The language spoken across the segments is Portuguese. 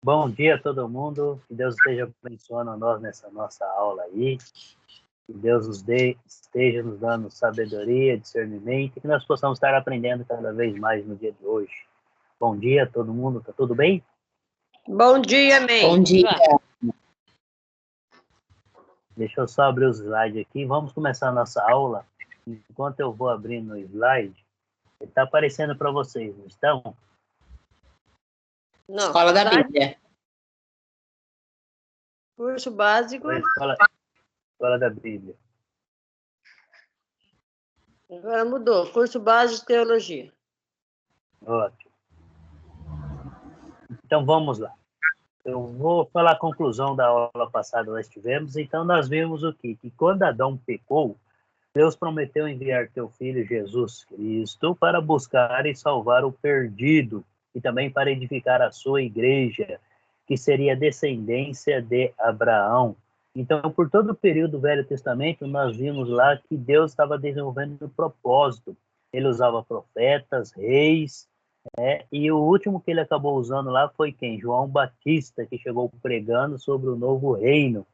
Bom dia a todo mundo, que Deus esteja abençoando nós nessa nossa aula aí, que Deus esteja nos dando sabedoria, discernimento, e que nós possamos estar aprendendo cada vez mais no dia de hoje. Bom dia a todo mundo, tá tudo bem? Bom dia, amém. Bom dia. Deixa eu só abrir o slide aqui, vamos começar a nossa aula. Enquanto eu vou abrindo o slide, ele está aparecendo para vocês, não estão? Não. Escola da Bíblia. Curso básico. Escola da Bíblia. Agora mudou. Curso básico de teologia. Ótimo. Então vamos lá. Eu vou falar a conclusão da aula passada que nós tivemos. Então nós vimos o quê? Que quando Adão pecou, Deus prometeu enviar teu filho Jesus Cristo para buscar e salvar o perdido e também para edificar a sua igreja, que seria descendência de Abraão. Então, por todo o período do Velho Testamento, nós vimos lá que Deus estava desenvolvendo um propósito. Ele usava profetas, reis, e o último que ele acabou usando lá foi quem? João Batista, que chegou pregando sobre o novo reino.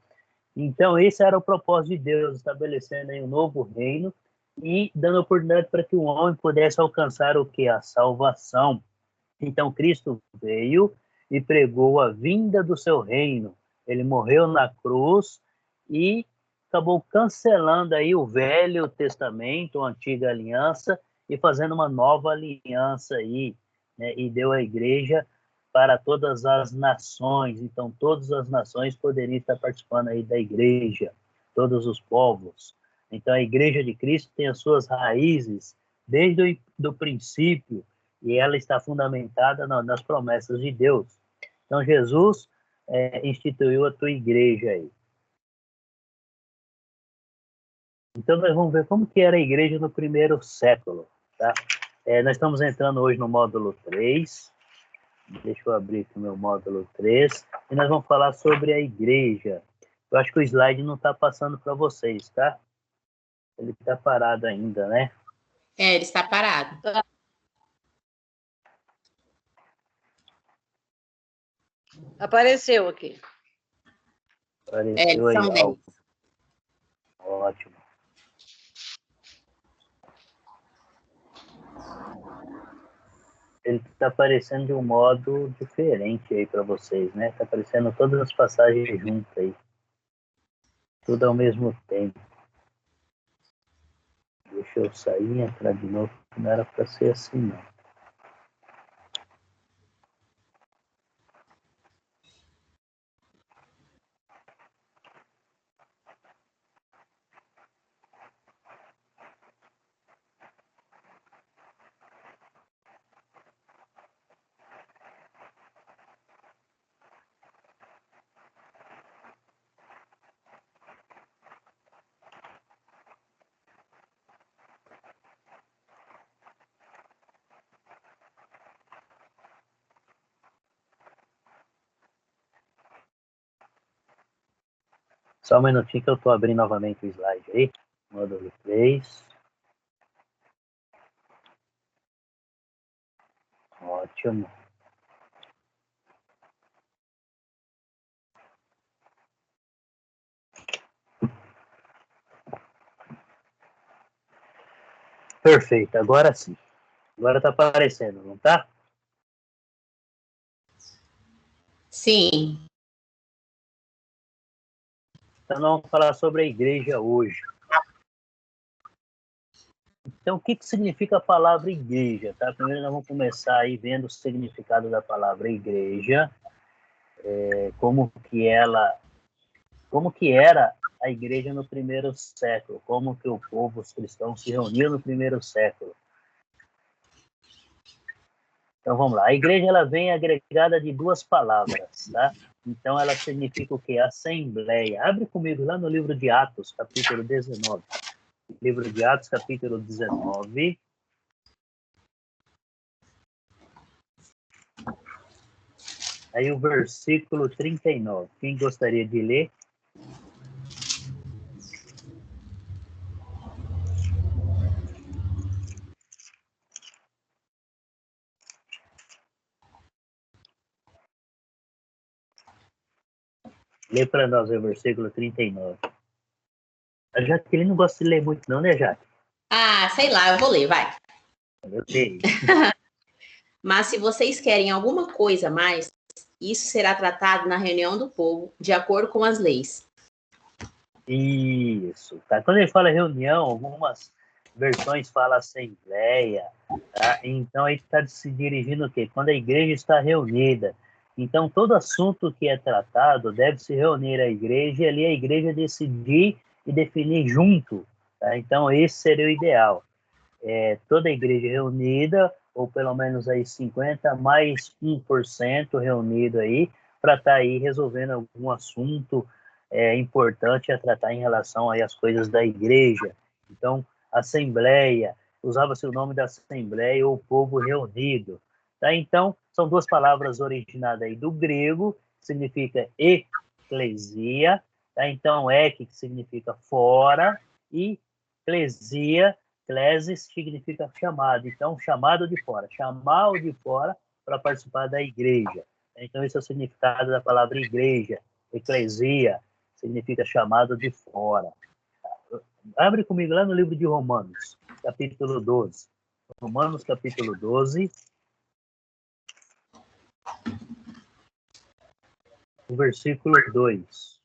Então, esse era o propósito de Deus, estabelecendo aí um novo reino e dando oportunidade para que o homem pudesse alcançar o que? A salvação. Então, Cristo veio e pregou a vinda do seu reino. Ele morreu na cruz e acabou cancelando aí o Velho Testamento, a Antiga Aliança, e fazendo uma nova aliança aí, né? E deu a igreja para todas as nações. Então, todas as nações poderiam estar participando aí da igreja, todos os povos. Então, a igreja de Cristo tem as suas raízes desde o princípio, e ela está fundamentada nas promessas de Deus. Então, Jesus instituiu a tua igreja aí. Então, nós vamos ver como que era a igreja no primeiro século. Tá? Nós estamos entrando hoje no módulo 3. Deixa eu abrir aqui o meu módulo 3. E nós vamos falar sobre a igreja. Eu acho que o slide não está passando para vocês, tá? Ele está parado ainda, né? Ele está parado. Apareceu aqui. Apareceu aí. São Ótimo. Ele está aparecendo de um modo diferente aí para vocês, né? Está aparecendo todas as passagens juntas aí. Tudo ao mesmo tempo. Deixa eu sair e entrar de novo. Não era para ser assim, não. Só um minutinho que eu estou abrindo novamente o slide aí. Módulo 3. Ótimo. Perfeito, agora sim. Agora está aparecendo, não está? Sim. Então, nós vamos falar sobre a igreja hoje. Então, o que significa a palavra igreja? Tá? Primeiro, nós vamos começar aí vendo o significado da palavra igreja, como que era a igreja no primeiro século, como que o povo, os cristãos, se reuniam no primeiro século. Então, vamos lá. A igreja ela vem agregada de duas palavras, tá? Então, ela significa o quê? Assembleia. Abre comigo lá no livro de Atos, capítulo 19. Livro de Atos, capítulo 19. Aí o versículo 39. Quem gostaria de ler? Lê para nós o versículo 39. A Jaqueline não gosta de ler muito não, né, Jaque? Ah, sei lá, eu vou ler, vai. Eu sei. Mas se vocês querem alguma coisa a mais, isso será tratado na reunião do povo, de acordo com as leis. Isso, tá? Quando ele fala reunião, algumas versões falam assembleia, tá? Então ele está se dirigindo o quê? Quando a igreja está reunida. Então todo assunto que é tratado deve se reunir a igreja e ali a igreja decidir e definir junto, tá? Então esse seria o ideal. Toda a igreja reunida, ou pelo menos aí 50 mais 1% reunido aí, para estar aí resolvendo algum assunto importante a tratar em relação aí às coisas da igreja. Então, assembleia, usava-se o nome da assembleia ou povo reunido. Tá? Então, são duas palavras originadas aí do grego, que significa eclesia, tá? Então, que significa fora, e eclesia, eclesis significa chamado. Então, chamado de fora, chamar o de fora para participar da igreja. Então, esse é o significado da palavra igreja, eclesia, significa chamado de fora. Abre comigo lá no livro de Romanos, capítulo 12. Romanos, capítulo 12. O versículo 2.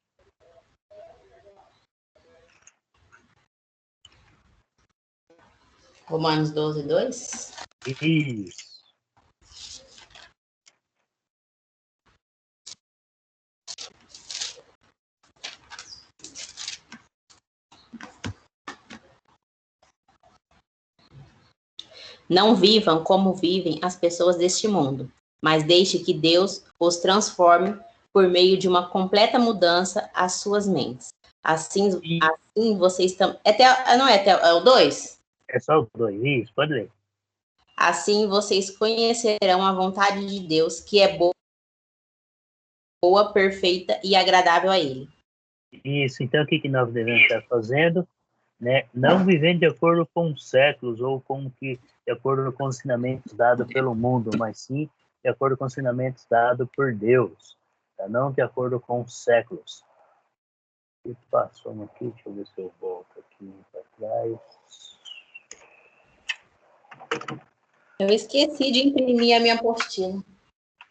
Romanos 12, 2. Isso. Não vivam como vivem as pessoas deste mundo, mas deixe que Deus os transforme por meio de uma completa mudança às suas mentes. Assim vocês estão. Não é até o 2? É só o 2, isso, pode ler. Assim vocês conhecerão a vontade de Deus, que é boa, perfeita e agradável a Ele. Isso, então o que nós devemos estar fazendo? Né? Não vivendo de acordo com os séculos ou de acordo com os ensinamentos dados pelo mundo, mas sim de acordo com os ensinamentos dados por Deus, tá? Não de acordo com os séculos. O que passou aqui? Deixa eu ver se eu volto aqui para trás. Eu esqueci de imprimir a minha apostila.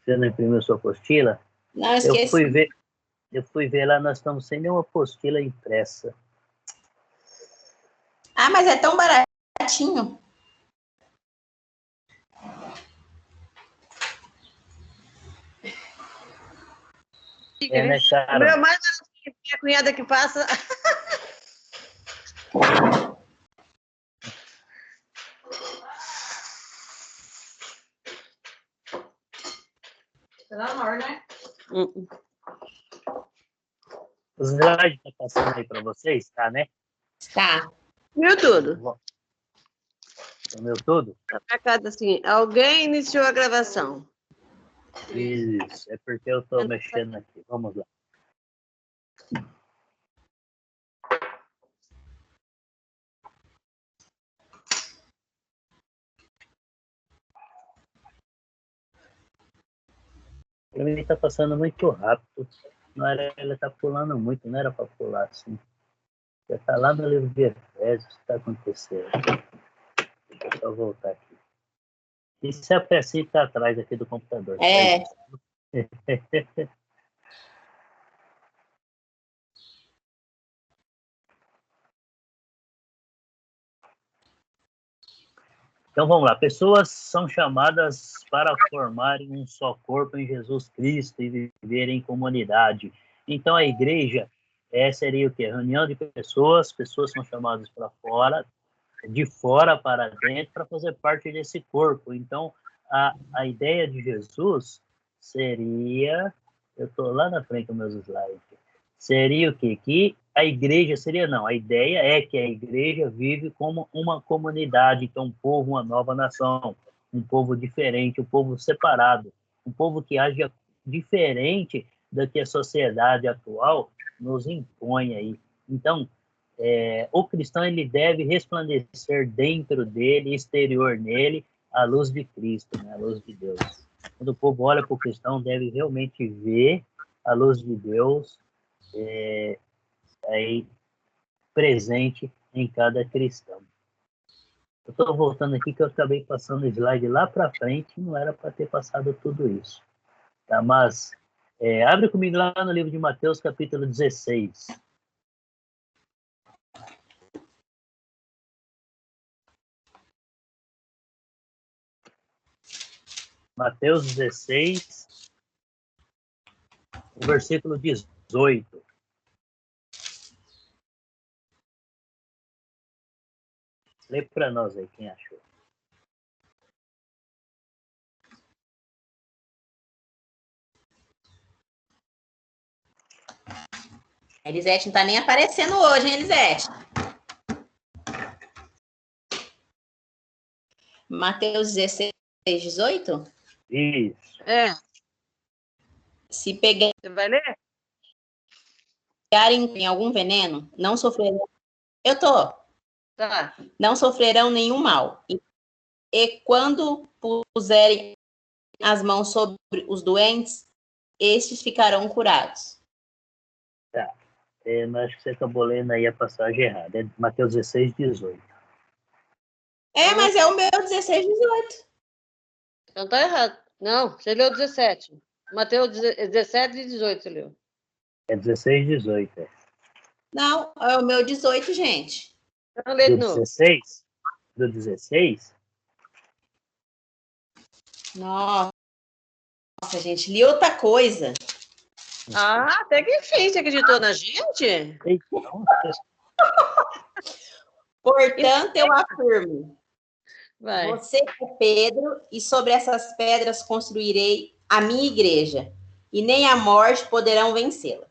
Você não imprimiu sua apostila? Não, esqueci. Eu fui ver lá, nós estamos sem nenhuma apostila impressa. Ah, mas é tão baratinho. Né, cara? O meu mais minha cunhada que passa. Tá na hora, né? Os slides estão passando aí para vocês, tá, né? Tá. Viu tudo? Comeu tudo? Tá marcado assim, alguém iniciou a gravação. Isso, é porque eu estou mexendo aqui. Vamos lá. Para mim está passando muito rápido. Não era, ele está pulando muito, não era para pular assim. Já está lá no livro de Efésios, o que está acontecendo? Deixa eu só voltar aqui. Isso é a pecinha que está atrás aqui do computador. É. Então vamos lá. Pessoas são chamadas para formarem um só corpo em Jesus Cristo e viverem em comunidade. Então a igreja seria o quê? Reunião de pessoas. Pessoas são chamadas para fora, de fora para dentro, para fazer parte desse corpo. Então a ideia de Jesus seria, eu estou lá na frente dos meus slides, seria o quê? Que a igreja seria, não, a ideia é que a igreja vive como uma comunidade, então um povo, uma nova nação, um povo diferente, um povo separado, um povo que age diferente do que a sociedade atual nos impõe aí. Então, o cristão ele deve resplandecer dentro dele, exterior nele, a luz de Cristo, né? A luz de Deus. Quando o povo olha para o cristão, deve realmente ver a luz de Deus aí presente em cada cristão. Eu estou voltando aqui que eu acabei passando o slide lá para frente, não era para ter passado tudo isso. Tá? Mas abre comigo lá no livro de Mateus, capítulo 16. Mateus 16, o versículo 18. Lê para nós aí, quem achou. Elisete não tá nem aparecendo hoje, hein, Elisete? Mateus 16, 18? Isso. Se pegarem Você vai ler? em algum veneno, não sofrerão. Eu tô. Tá. Não sofrerão nenhum mal. E quando puserem as mãos sobre os doentes, estes ficarão curados. Tá. Mas acho que você acabou lendo aí a passagem errada. É Mateus 16, 18. Mas é o meu 16, 18. Então tá errado. Não, você leu 17. Mateus 17 e 18, você leu. É 16, 18. Não, é o meu 18, gente. Então lê de Do novo. 16? Do 16? Nossa, gente, li outra coisa. Ah, até que enfim, você acreditou na gente? Então, Portanto, eu afirmo, Vai. você é Pedro, e sobre essas pedras construirei a minha igreja, e nem a morte poderão vencê-la.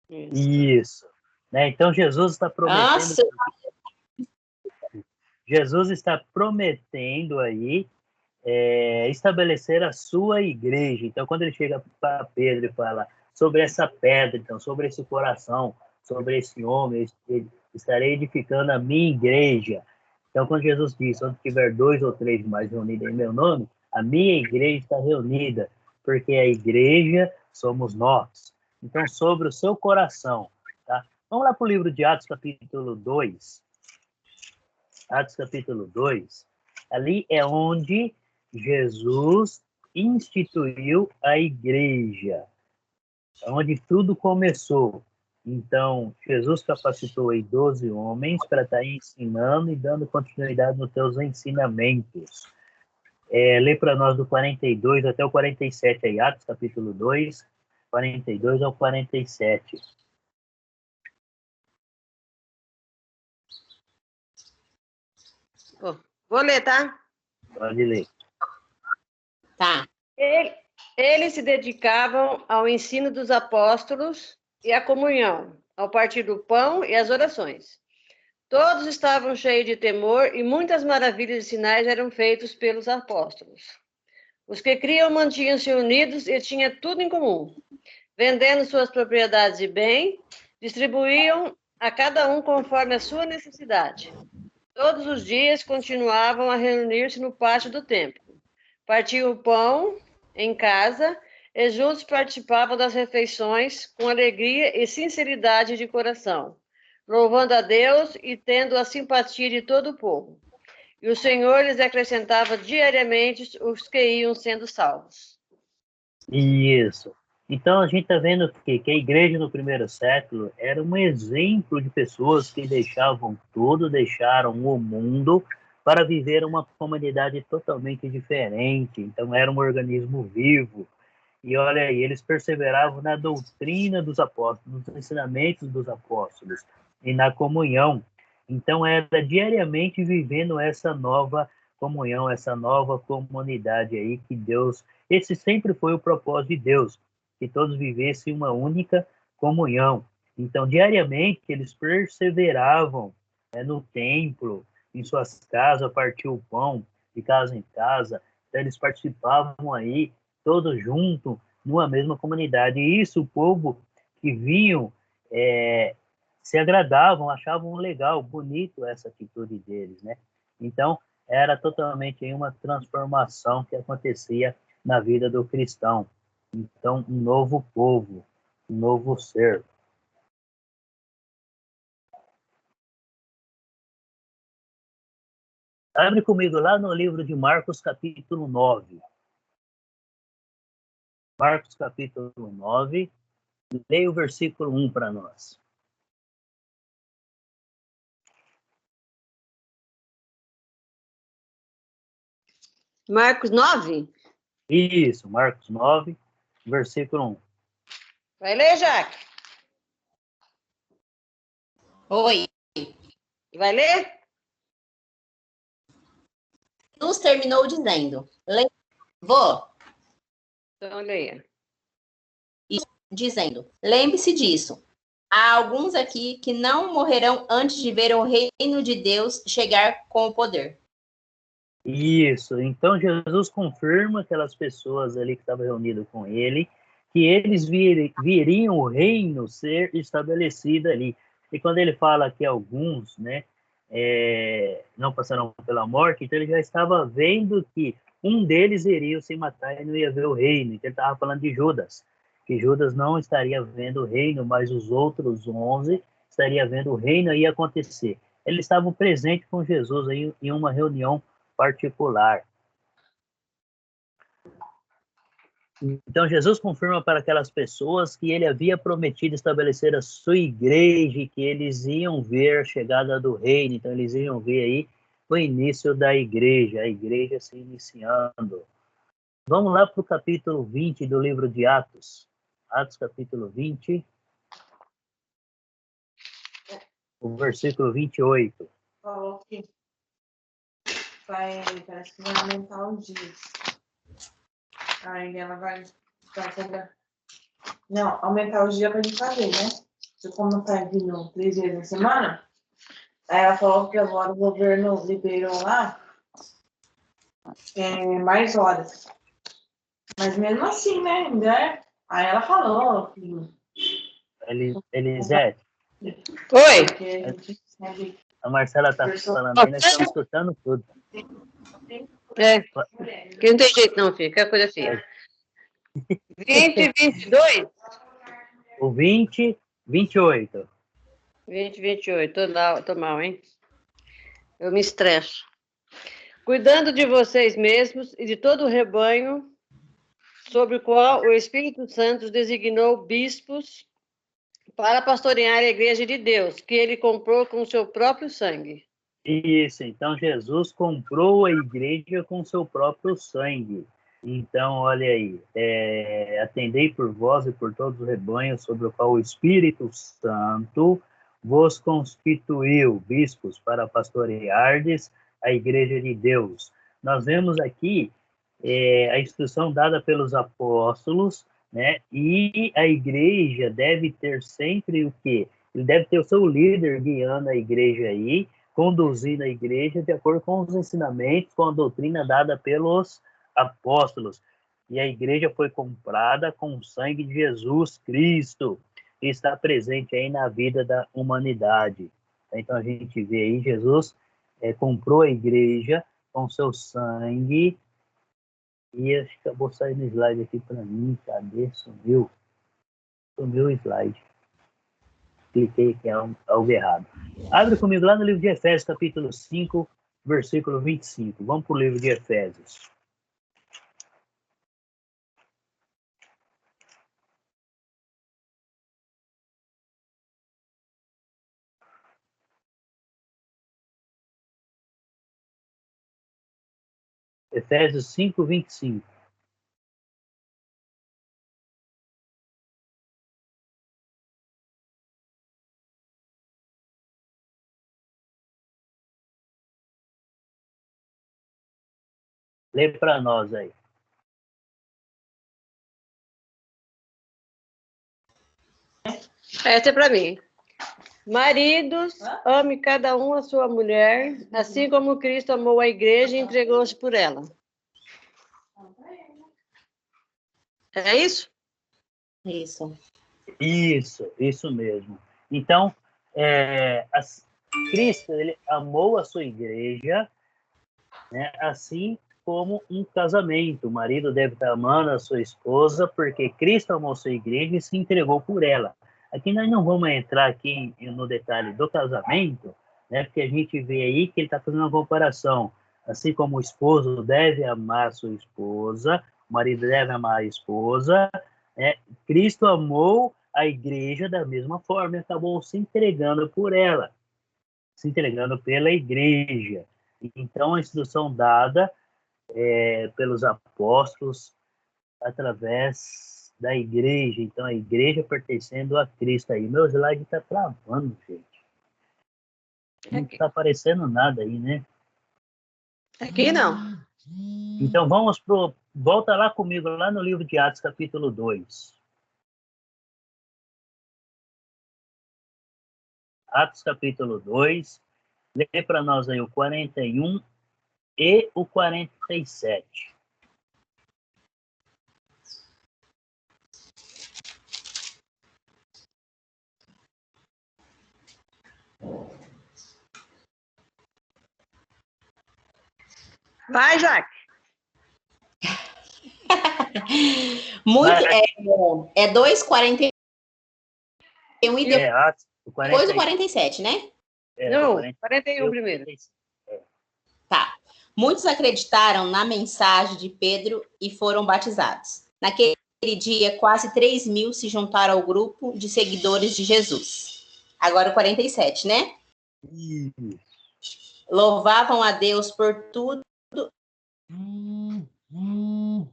Isso. Né? Então, Jesus está prometendo... Nossa, Jesus está prometendo aí estabelecer a sua igreja. Então, quando ele chega para Pedro e fala sobre essa pedra, então, sobre esse coração, sobre esse homem, estarei edificando a minha igreja. Então, quando Jesus diz, onde tiver 2 ou 3 mais reunidos em meu nome, a minha igreja está reunida, porque a igreja somos nós. Então, sobre o seu coração, tá? Vamos lá para o livro de Atos, capítulo 2. Atos, capítulo 2. Ali é onde Jesus instituiu a igreja, onde tudo começou. Então, Jesus capacitou aí 12 homens para estar ensinando e dando continuidade nos seus ensinamentos. Lê para nós do 42 até o 47 aí, Atos capítulo 2, 42 ao 47. Vou ler, tá? Pode ler. tá. Eles se dedicavam ao ensino dos apóstolos e à comunhão, ao partir do pão e às orações. Todos estavam cheios de temor e muitas maravilhas e sinais eram feitos pelos apóstolos. Os que criam mantinham-se unidos e tinham tudo em comum. Vendendo suas propriedades e bem, distribuíam a cada um conforme a sua necessidade. Todos os dias continuavam a reunir-se no pátio do templo. Partiam o pão em casa e juntos participavam das refeições com alegria e sinceridade de coração, louvando a Deus e tendo a simpatia de todo o povo. E o Senhor lhes acrescentava diariamente os que iam sendo salvos. Isso. Então a gente está vendo que a igreja no primeiro século era um exemplo de pessoas que deixavam tudo, deixaram o mundo para viver uma comunidade totalmente diferente. Então era um organismo vivo. E olha aí, eles perseveravam na doutrina dos apóstolos, nos ensinamentos dos apóstolos e na comunhão. Então era diariamente vivendo essa nova comunhão, essa nova comunidade aí que Deus... Esse sempre foi o propósito de Deus, que todos vivessem uma única comunhão. Então, diariamente, eles perseveravam no templo, em suas casas, partiam o pão de casa em casa. Então, eles participavam aí, todos juntos, numa mesma comunidade. E isso, o povo que vinham, se agradavam, achavam legal, bonito essa atitude deles, né? Então, era totalmente uma transformação que acontecia na vida do cristão. Então, um novo povo. novo ser. Abre comigo lá no livro de Marcos, capítulo 9. Marcos, capítulo 9. Leia o versículo 1 para nós. Marcos 9? Isso, Marcos 9, versículo 1. Vai ler, Jaque? Oi. Vai ler? Jesus terminou dizendo, vou, Então, leia. dizendo, lembre-se disso. Há alguns aqui que não morrerão antes de ver o reino de Deus chegar com o poder. Isso, então Jesus confirma aquelas pessoas ali que estavam reunidas com ele, que eles viriam o reino ser estabelecido ali. E quando ele fala que alguns, né, não passarão pela morte, então ele já estava vendo que um deles iria se matar e não ia ver o reino. Então ele estava falando de Judas, que Judas não estaria vendo o reino, mas os outros 11 estariam vendo o reino aí acontecer. Eles estavam presentes com Jesus aí em uma reunião particular. Então, Jesus confirma para aquelas pessoas que ele havia prometido estabelecer a sua igreja e que eles iam ver a chegada do reino. Então, eles iam ver aí o início da igreja, a igreja se iniciando. Vamos lá para o capítulo 20 do livro de Atos. Atos, capítulo 20, o versículo 28. Falou que parece que vai aumentar os dias. Aí ela vai fazer. Não, aumentar os dias pra gente fazer, né? Porque como tá vindo 3 vezes na semana, aí ela falou que agora o governo liberou lá mais horas. Mas mesmo assim, né? Ainda é. Aí ela falou que. Elisete. Oi. A Marcela está falando aí, nós estamos escutando tudo. Que não tem jeito não, filho. Que coisa feia. 20, 22? O 20, 28. 20, 28. Tô mal, hein? Eu me estresso. Cuidando de vocês mesmos e de todo o rebanho sobre o qual o Espírito Santo designou bispos para pastorear a igreja de Deus, que ele comprou com o seu próprio sangue. Isso, então Jesus comprou a igreja com seu próprio sangue. Então, olha aí, atendei por vós e por todos os rebanhos sobre o qual o Espírito Santo vos constituiu bispos para pastoreardes a igreja de Deus. Nós vemos aqui a instrução dada pelos apóstolos, né? E a igreja deve ter sempre o quê? Ele deve ter o seu líder guiando a igreja aí, conduzindo a igreja de acordo com os ensinamentos, com a doutrina dada pelos apóstolos. E a igreja foi comprada com o sangue de Jesus Cristo, que está presente aí na vida da humanidade. Então a gente vê aí, Jesus comprou a igreja com seu sangue, e acho que acabou saindo slide aqui para mim, cadê? Sumiu o slide. Cliquei aqui em algo errado. Abre comigo lá no livro de Efésios, capítulo 5, versículo 25. Vamos para o livro de Efésios. Efésios 5, 25. Lê para nós aí. Essa é para mim. Maridos, ame cada um a sua mulher, assim como Cristo amou a igreja e entregou-se por ela. É isso? Isso mesmo. Então, Cristo ele amou a sua igreja, né, assim como um casamento. O marido deve estar amando a sua esposa, porque Cristo amou a sua igreja e se entregou por ela. Aqui nós não vamos entrar aqui no detalhe do casamento, né, porque a gente vê aí que ele está fazendo uma comparação. Assim como o esposo deve amar a sua esposa, o marido deve amar a esposa, né, Cristo amou a igreja da mesma forma e acabou se entregando por ela, se entregando pela igreja. Então, a instrução dada pelos apóstolos através da igreja. Então, a igreja pertencendo a Cristo aí. Meu slide está travando, gente. Não está aparecendo nada aí, né? Aqui não. Então, volta lá comigo, lá no livro de Atos, capítulo 2. Atos, capítulo 2. Lê para nós aí o 41 e o 47. Vai, Jaque. Muito, é 2:41 e depois o 47, né? Não, 41 primeiro. Tá. Muitos acreditaram na mensagem de Pedro e foram batizados. Naquele dia, quase 3.000 se juntaram ao grupo de seguidores de Jesus. Agora o 47, né? Louvavam a Deus por tudo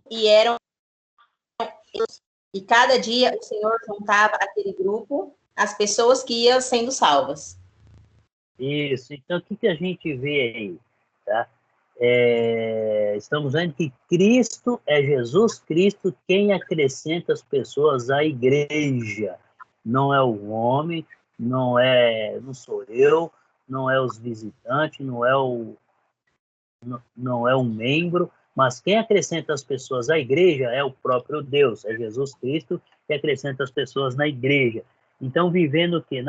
e eram... E cada dia o Senhor juntava aquele grupo, as pessoas que iam sendo salvas. Isso. Então, o que a gente vê aí? Tá? Estamos vendo que Cristo é Jesus Cristo quem acrescenta as pessoas à igreja. Não é o homem, não sou eu, não é os visitantes, não é um membro, mas quem acrescenta as pessoas à igreja é o próprio Deus, é Jesus Cristo que acrescenta as pessoas na igreja. Então, vivendo o quê?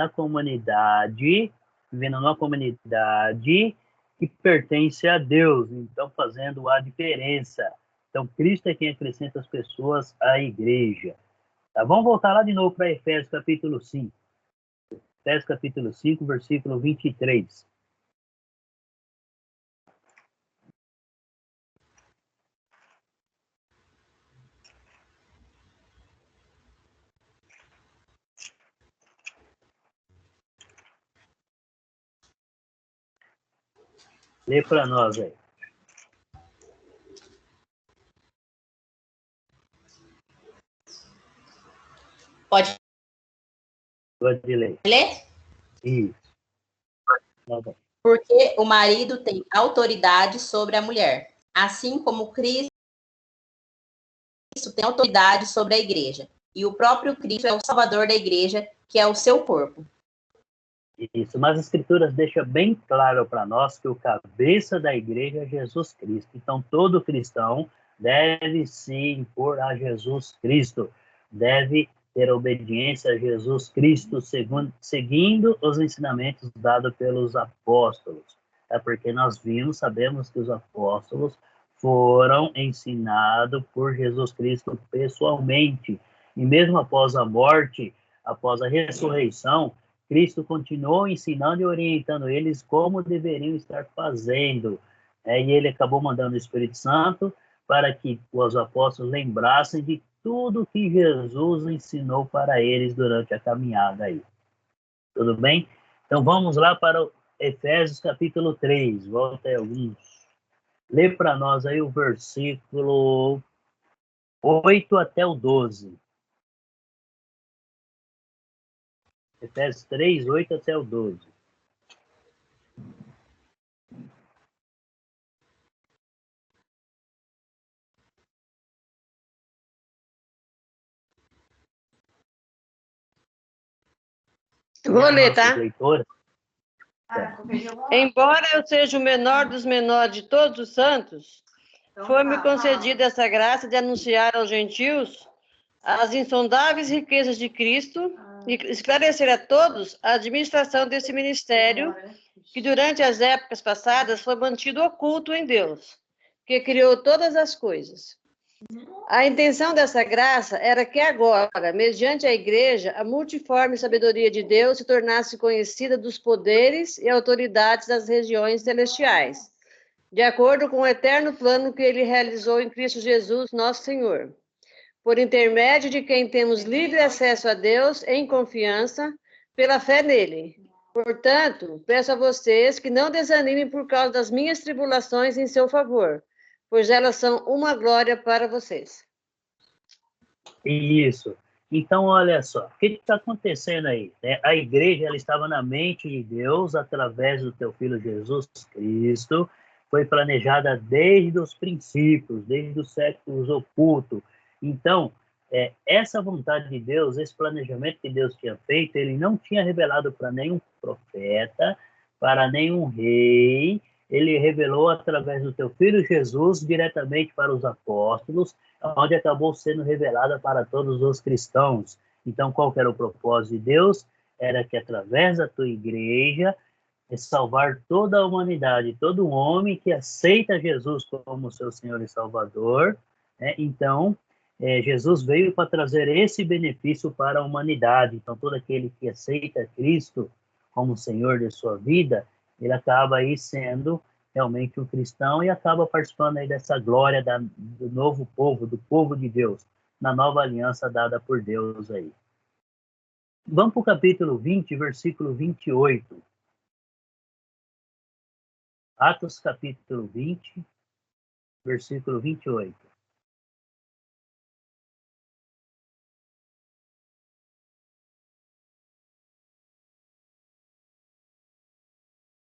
Vivendo numa comunidade que pertence a Deus, então fazendo a diferença. Então, Cristo é quem acrescenta as pessoas à igreja. Tá? Vamos voltar lá de novo para Efésios capítulo 5. Efésios capítulo 5, versículo 23. Lê para nós aí. Pode ler. Isso. Porque o marido tem autoridade sobre a mulher, assim como Cristo tem autoridade sobre a igreja. E o próprio Cristo é o salvador da igreja, que é o seu corpo. Isso, mas as escrituras deixam bem claro para nós que o cabeça da igreja é Jesus Cristo. Então, todo cristão deve se impor a Jesus Cristo, deve ter obediência a Jesus Cristo, seguindo os ensinamentos dados pelos apóstolos. É porque nós sabemos que os apóstolos foram ensinados por Jesus Cristo pessoalmente. E mesmo após a morte, após a ressurreição, Cristo continuou ensinando e orientando eles como deveriam estar fazendo. E ele acabou mandando o Espírito Santo para que os apóstolos lembrassem de tudo que Jesus ensinou para eles durante a caminhada aí. Tudo bem? Então vamos lá para o Efésios capítulo 3. Volta aí alguns. Lê para nós aí o versículo 8 até o 12. Efésios 3, 8 até o 12. Vou ler, tá? Leitora. Embora eu seja o menor dos menores de todos os santos, foi-me concedida essa graça de anunciar aos gentios as insondáveis riquezas de Cristo e esclarecer a todos a administração desse ministério que durante as épocas passadas foi mantido oculto em Deus, que criou todas as coisas. A intenção dessa graça era que agora, mediante a igreja, a multiforme sabedoria de Deus se tornasse conhecida dos poderes e autoridades das regiões celestiais, de acordo com o eterno plano que ele realizou em Cristo Jesus, nosso Senhor, por intermédio de quem temos livre acesso a Deus em confiança, pela fé nele. Portanto, peço a vocês que não desanimem por causa das minhas tribulações em seu favor, pois elas são uma glória para vocês. Isso. Então, olha só, o que está acontecendo aí? Né? A igreja ela estava na mente de Deus através do teu Filho Jesus Cristo, foi planejada desde os princípios, desde os séculos ocultos. Então, essa vontade de Deus, esse planejamento que Deus tinha feito, ele não tinha revelado para nenhum profeta, para nenhum rei, ele revelou através do teu Filho Jesus, diretamente para os apóstolos, onde acabou sendo revelada para todos os cristãos. Então, qual que era o propósito de Deus? Era que através da tua igreja, salvar toda a humanidade, todo homem que aceita Jesus como seu Senhor e Salvador, né? Então, Jesus veio para trazer esse benefício para a humanidade. Então, todo aquele que aceita Cristo como Senhor de sua vida, ele acaba aí sendo realmente um cristão e acaba participando aí dessa glória do novo povo, do povo de Deus, na nova aliança dada por Deus aí. Vamos para o capítulo 20, versículo 28. Atos capítulo 20, versículo 28.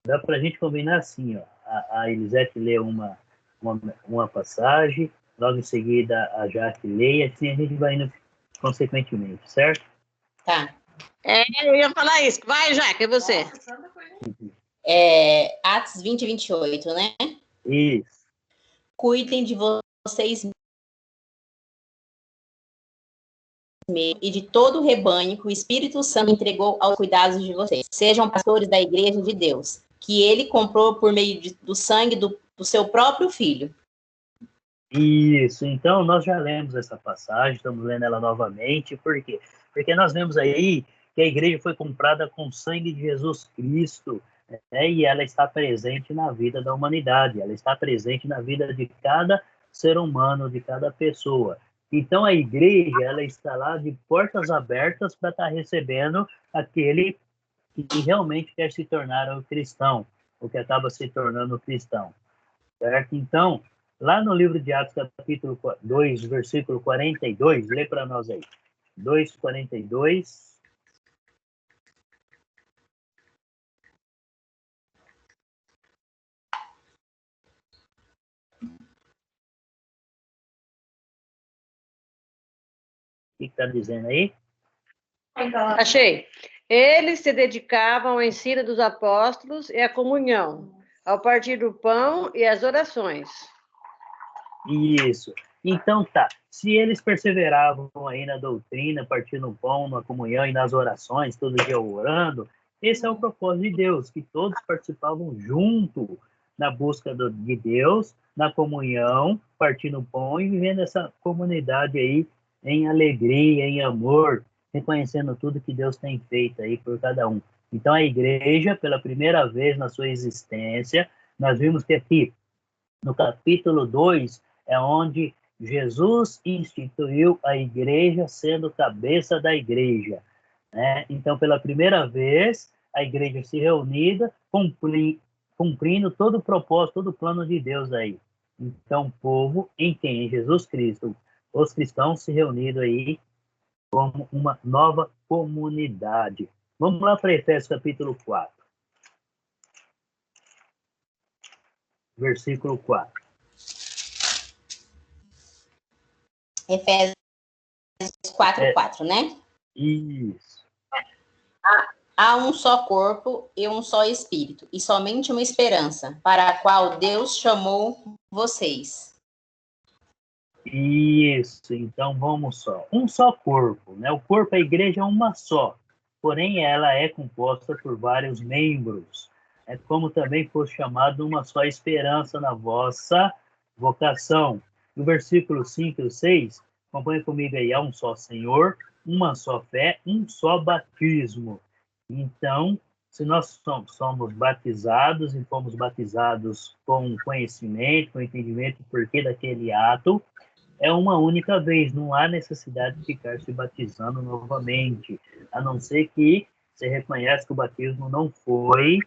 Dá para a gente combinar assim, ó. A Elisete lê uma passagem, logo em seguida a Jaque lê, assim a gente vai indo consequentemente, certo? Tá. Eu ia falar isso. Vai, Jaque, é você. Atos 20, 28, né? Isso. Cuidem de vocês e de todo o rebanho que o Espírito Santo entregou aos cuidados de vocês. Sejam pastores da igreja de Deus, que ele comprou por meio do sangue do seu próprio filho. Isso, então nós já lemos essa passagem, estamos lendo ela novamente, por quê? Porque nós vemos aí que a igreja foi comprada com o sangue de Jesus Cristo, né? E ela está presente na vida da humanidade, ela está presente na vida de cada ser humano, de cada pessoa. Então a igreja, ela está lá de portas abertas para estar recebendo aquele que realmente quer se tornar um cristão, ou que acaba se tornando cristão, certo? Então, lá no livro de Atos, capítulo 2, versículo 42, lê para nós aí. 2:42. O que está dizendo aí? Achei. Eles se dedicavam ao ensino dos apóstolos e à comunhão, ao partir do pão e às orações. Isso. Então tá, se eles perseveravam aí na doutrina, partindo no pão, na comunhão e nas orações, todo dia orando, esse é o propósito de Deus, que todos participavam junto na busca de Deus, na comunhão, partindo o pão e vivendo essa comunidade aí em alegria, em amor, reconhecendo tudo que Deus tem feito aí por cada um. Então a igreja, pela primeira vez na sua existência, nós vimos que aqui, no capítulo 2, é onde Jesus instituiu a igreja sendo cabeça da igreja, né? Então, pela primeira vez, a igreja se reunida, cumprindo todo o propósito, todo o plano de Deus aí. Então, o povo em quem? Em Jesus Cristo. Os cristãos se reunindo aí como uma nova comunidade. Vamos lá para Efésios capítulo 4. Versículo 4. Efésios 4:4, né? Isso. Há um só corpo e um só espírito, e somente uma esperança, para a qual Deus chamou vocês. Isso, então vamos só. Um só corpo, né? O corpo, a igreja é uma só, porém ela é composta por vários membros. É como também foi chamado uma só esperança na vossa vocação. No versículo 5 e 6, acompanha comigo aí, há um só Senhor, uma só fé, um só batismo. Então, se nós somos batizados e fomos batizados com conhecimento, com entendimento do porquê daquele ato, é uma única vez, não há necessidade de ficar se batizando novamente, a não ser que você reconhece que o batismo não foi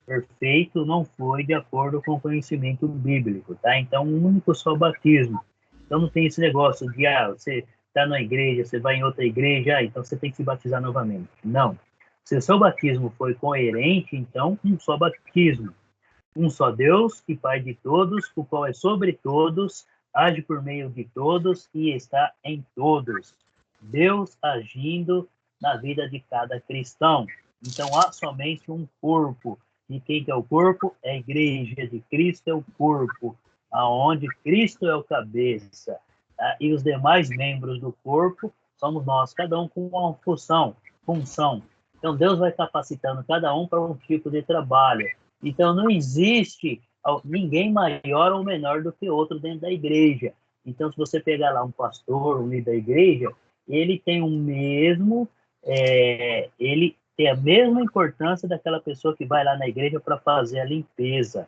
perfeito, não foi de acordo com o conhecimento bíblico, tá? Então, um único só batismo. Então, não tem esse negócio de, você está na igreja, você vai em outra igreja, então você tem que se batizar novamente. Não. Se o seu batismo foi coerente, então, um só batismo. Um só Deus e Pai de todos, o qual é sobre todos, age por meio de todos e está em todos. Deus agindo na vida de cada cristão. Então, há somente um corpo. E quem que é o corpo? É a igreja de Cristo é o corpo, aonde Cristo é o cabeça. Tá? E os demais membros do corpo somos nós, cada um com uma função. Então, Deus vai capacitando cada um para um tipo de trabalho. Então, não existe ninguém maior ou menor do que outro dentro da igreja. Então, se você pegar lá um pastor, um líder da igreja, ele tem ele tem a mesma importância daquela pessoa que vai lá na igreja para fazer a limpeza.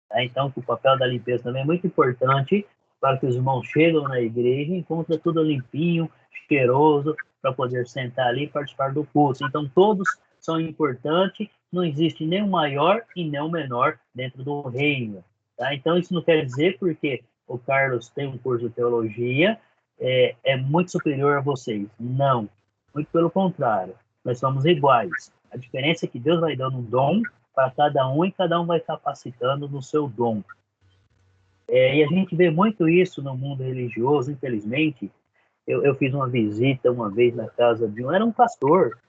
Tá? Então, o papel da limpeza também é muito importante para que os irmãos chegam na igreja e encontrem tudo limpinho, cheiroso, para poder sentar ali e participar do culto. Então, todos são importantes, não existe nem o maior e nem o menor dentro do reino. Tá? Então, isso não quer dizer porque o Carlos tem um curso de teologia, é muito superior a vocês. Não, muito pelo contrário. Nós somos iguais. A diferença é que Deus vai dando um dom para cada um e cada um vai capacitando no seu dom. E a gente vê muito isso no mundo religioso, infelizmente. Eu fiz uma visita uma vez na casa de era um pastor,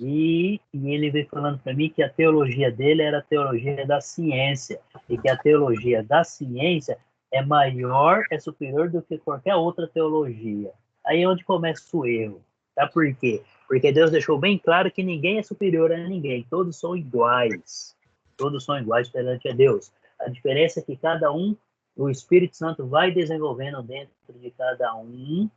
e ele veio falando para mim que a teologia dele era a teologia da ciência, e que a teologia da ciência é maior, é superior do que qualquer outra teologia. Aí é onde começa o erro. Tá? Por quê? Porque Deus deixou bem claro que ninguém é superior a ninguém, todos são iguais. Todos são iguais perante a Deus. A diferença é que cada um, o Espírito Santo vai desenvolvendo dentro de cada um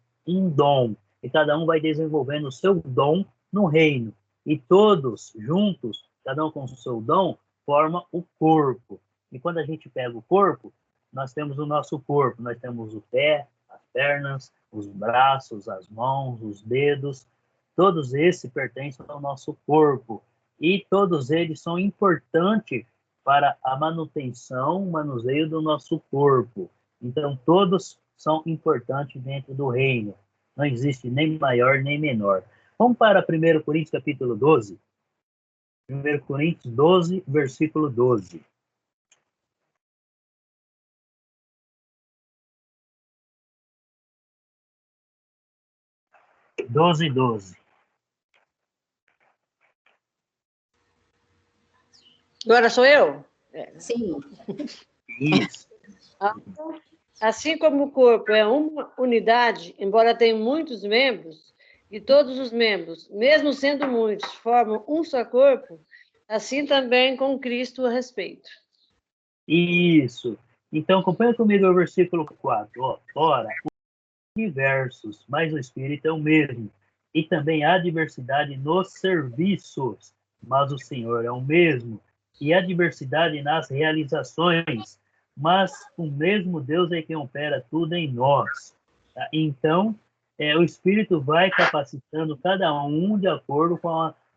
dom, e cada um vai desenvolvendo o seu dom no reino. E todos juntos, cada um com o seu dom, forma o corpo. E quando a gente pega o corpo, nós temos o nosso corpo, nós temos o pé, as pernas, os braços, as mãos, os dedos, todos esses pertencem ao nosso corpo. E todos eles são importantes para a manutenção, o manuseio do nosso corpo. Então, todos são importantes dentro do reino. Não existe nem maior nem menor. Vamos para 1 Coríntios capítulo 12. 1 Coríntios 12, versículo 12. 12. Agora sou eu? Sim. Isso. Assim como o corpo é uma unidade, embora tenha muitos membros, e todos os membros, mesmo sendo muitos, formam um só corpo, assim também com Cristo a respeito. Isso. Então, acompanha comigo o versículo 4. Ora, diversos, mas o Espírito é o mesmo. E também há diversidade nos serviços, mas o Senhor é o mesmo. E há diversidade nas realizações, mas o mesmo Deus é quem opera tudo em nós. Tá? Então, o Espírito vai capacitando cada um de acordo com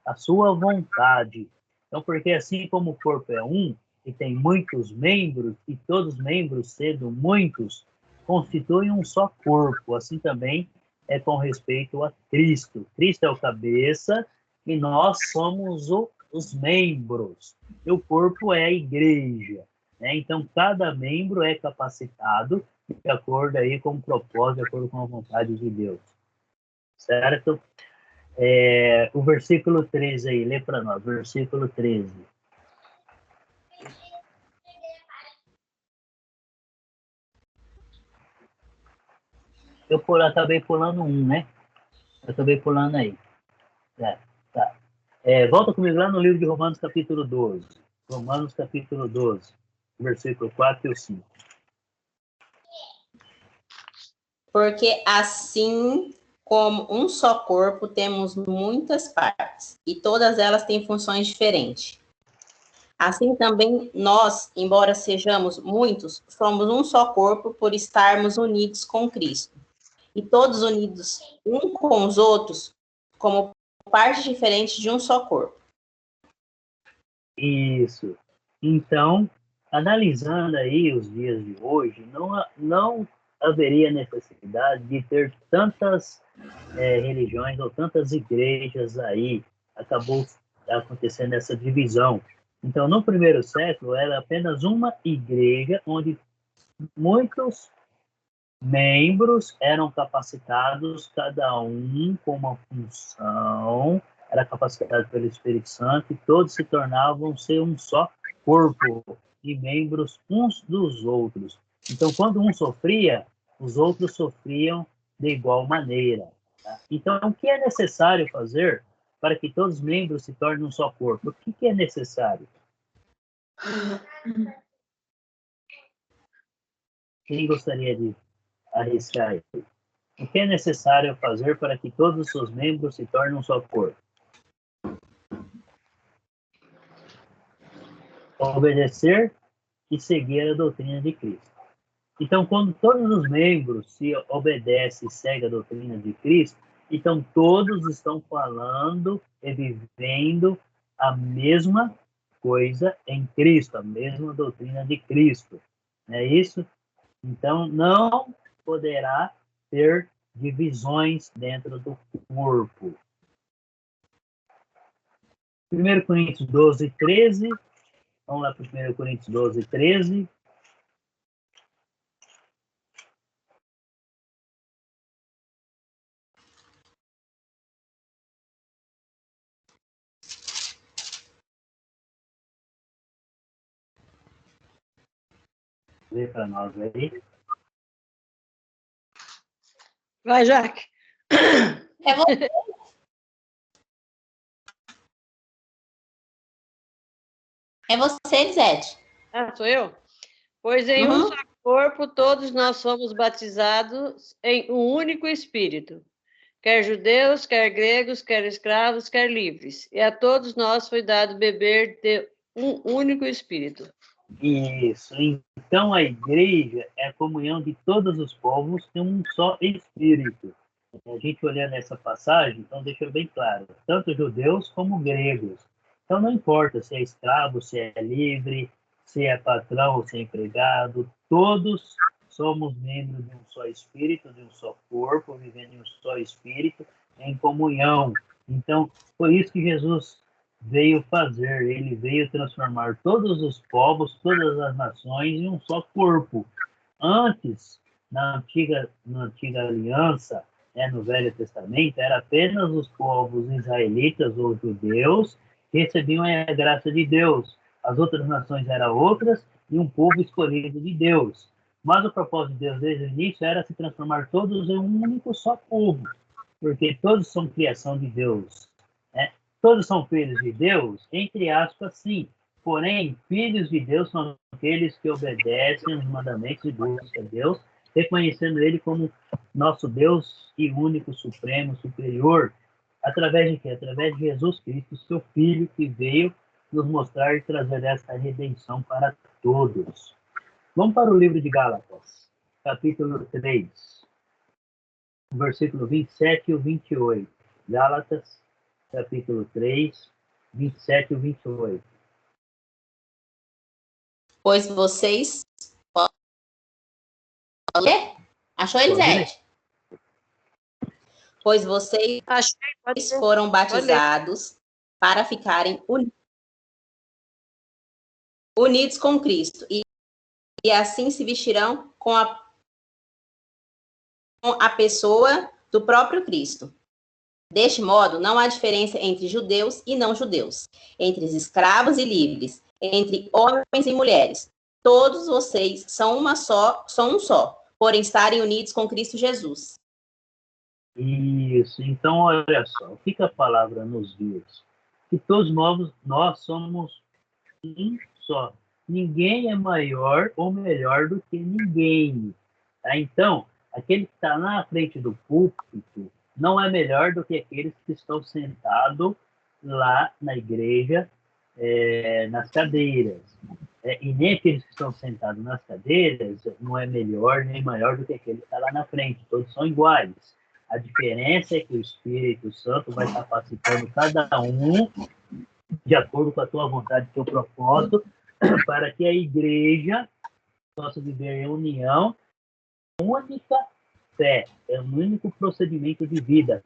a sua vontade. Então, porque assim como o corpo é um, e tem muitos membros, e todos os membros, sendo muitos, constituem um só corpo. Assim também é com respeito a Cristo. Cristo é o cabeça e nós somos os membros. E o corpo é a igreja. Né? Então, cada membro é capacitado de acordo aí com o propósito, de acordo com a vontade de Deus. Certo? O versículo 13 aí, lê para nós. Versículo 13. Eu acabei pulando um, né? Eu acabei pulando aí. Tá. Volta comigo lá no livro de Romanos, capítulo 12. Romanos, capítulo 12, versículo 4 e 5. Porque assim como um só corpo, temos muitas partes, e todas elas têm funções diferentes. Assim também nós, embora sejamos muitos, somos um só corpo por estarmos unidos com Cristo. E todos unidos um com os outros, como partes diferentes de um só corpo. Isso. Então, analisando aí os dias de hoje, não haveria necessidade de ter tantas religiões ou tantas igrejas aí. Acabou acontecendo essa divisão. Então, no primeiro século, era apenas uma igreja onde muitos membros eram capacitados, cada um com uma função, era capacitado pelo Espírito Santo, e todos se tornavam ser um só corpo, e membros uns dos outros. Então, quando um sofria, os outros sofriam de igual maneira. Tá? Então, o que é necessário fazer para que todos os membros se tornem um só corpo? O que é necessário? Quem gostaria de arriscar aí? O que é necessário fazer para que todos os seus membros se tornem um só corpo? Obedecer e seguir a doutrina de Cristo. Então, quando todos os membros se obedecem e seguem a doutrina de Cristo, então todos estão falando e vivendo a mesma coisa em Cristo, a mesma doutrina de Cristo. Não é isso? Então, não poderá ter divisões dentro do corpo. 1 Coríntios 12, 13. Vamos lá para 1 Coríntios 12, 13. Vê para nós aí. Vai, Jaque. É você. É você, Elisete. Ah, sou eu? Pois em um só corpo todos nós somos batizados em um único Espírito, quer judeus, quer gregos, quer escravos, quer livres, e a todos nós foi dado beber de um único Espírito. Isso. Então, a igreja é a comunhão de todos os povos em um só Espírito. A gente olhando essa passagem, então deixa bem claro, tanto judeus como gregos. Então, não importa se é escravo, se é livre, se é patrão ou se é empregado, todos somos membros de um só Espírito, de um só corpo, vivendo em um só Espírito, em comunhão. Então, foi isso que Jesus veio fazer. Ele veio transformar todos os povos, todas as nações em um só corpo. Antes, na antiga aliança, no Velho Testamento, era apenas os povos israelitas ou judeus que recebiam a graça de Deus. As outras nações eram outras e um povo escolhido de Deus. Mas o propósito de Deus desde o início era se transformar todos em um único só povo, porque todos são criação de Deus. Né? Todos são filhos de Deus, entre aspas, sim. Porém, filhos de Deus são aqueles que obedecem os mandamentos e buscam a Deus, reconhecendo Ele como nosso Deus e único, supremo, superior. Através de quê? Através de Jesus Cristo, seu Filho, que veio nos mostrar e trazer essa redenção para todos. Vamos para o livro de Gálatas, capítulo 3, versículo 27 e 28. Gálatas, capítulo 3, 27 e 28. Pois vocês... Pode ler? Achou, Elisete? Pois vocês foram batizados para ficarem unidos com Cristo, e assim se vestirão com a pessoa do próprio Cristo. Deste modo, não há diferença entre judeus e não judeus, entre escravos e livres, entre homens e mulheres. Todos vocês são um só, porém estarem unidos com Cristo Jesus. Isso. Então, olha só, o que a palavra nos diz? Que todos nós somos um só. Ninguém é maior ou melhor do que ninguém. Tá? Então, Aquele que está na frente do púlpito não é melhor do que aqueles que estão sentados lá na igreja, nas cadeiras. E nem aqueles que estão sentados nas cadeiras não é melhor nem maior do que aquele que está lá na frente. Todos são iguais. A diferença é que o Espírito Santo vai capacitando cada um de acordo com a tua vontade, teu propósito, para que a igreja possa viver em união, única fé, é um único procedimento de vida.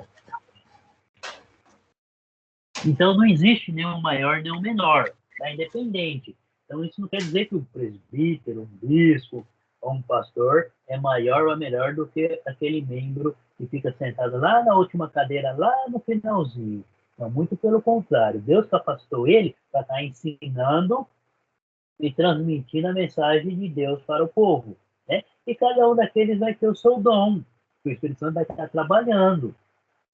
Então, não existe nenhum maior, nenhum menor, é independente. Então, isso não quer dizer que um presbítero, um bispo ou um pastor é maior ou melhor do que aquele membro que fica sentado lá na última cadeira, lá no finalzinho. Então, muito pelo contrário. Deus capacitou ele para estar ensinando e transmitindo a mensagem de Deus para o povo. Né? E cada um daqueles vai ter o seu dom. O Espírito Santo vai estar trabalhando.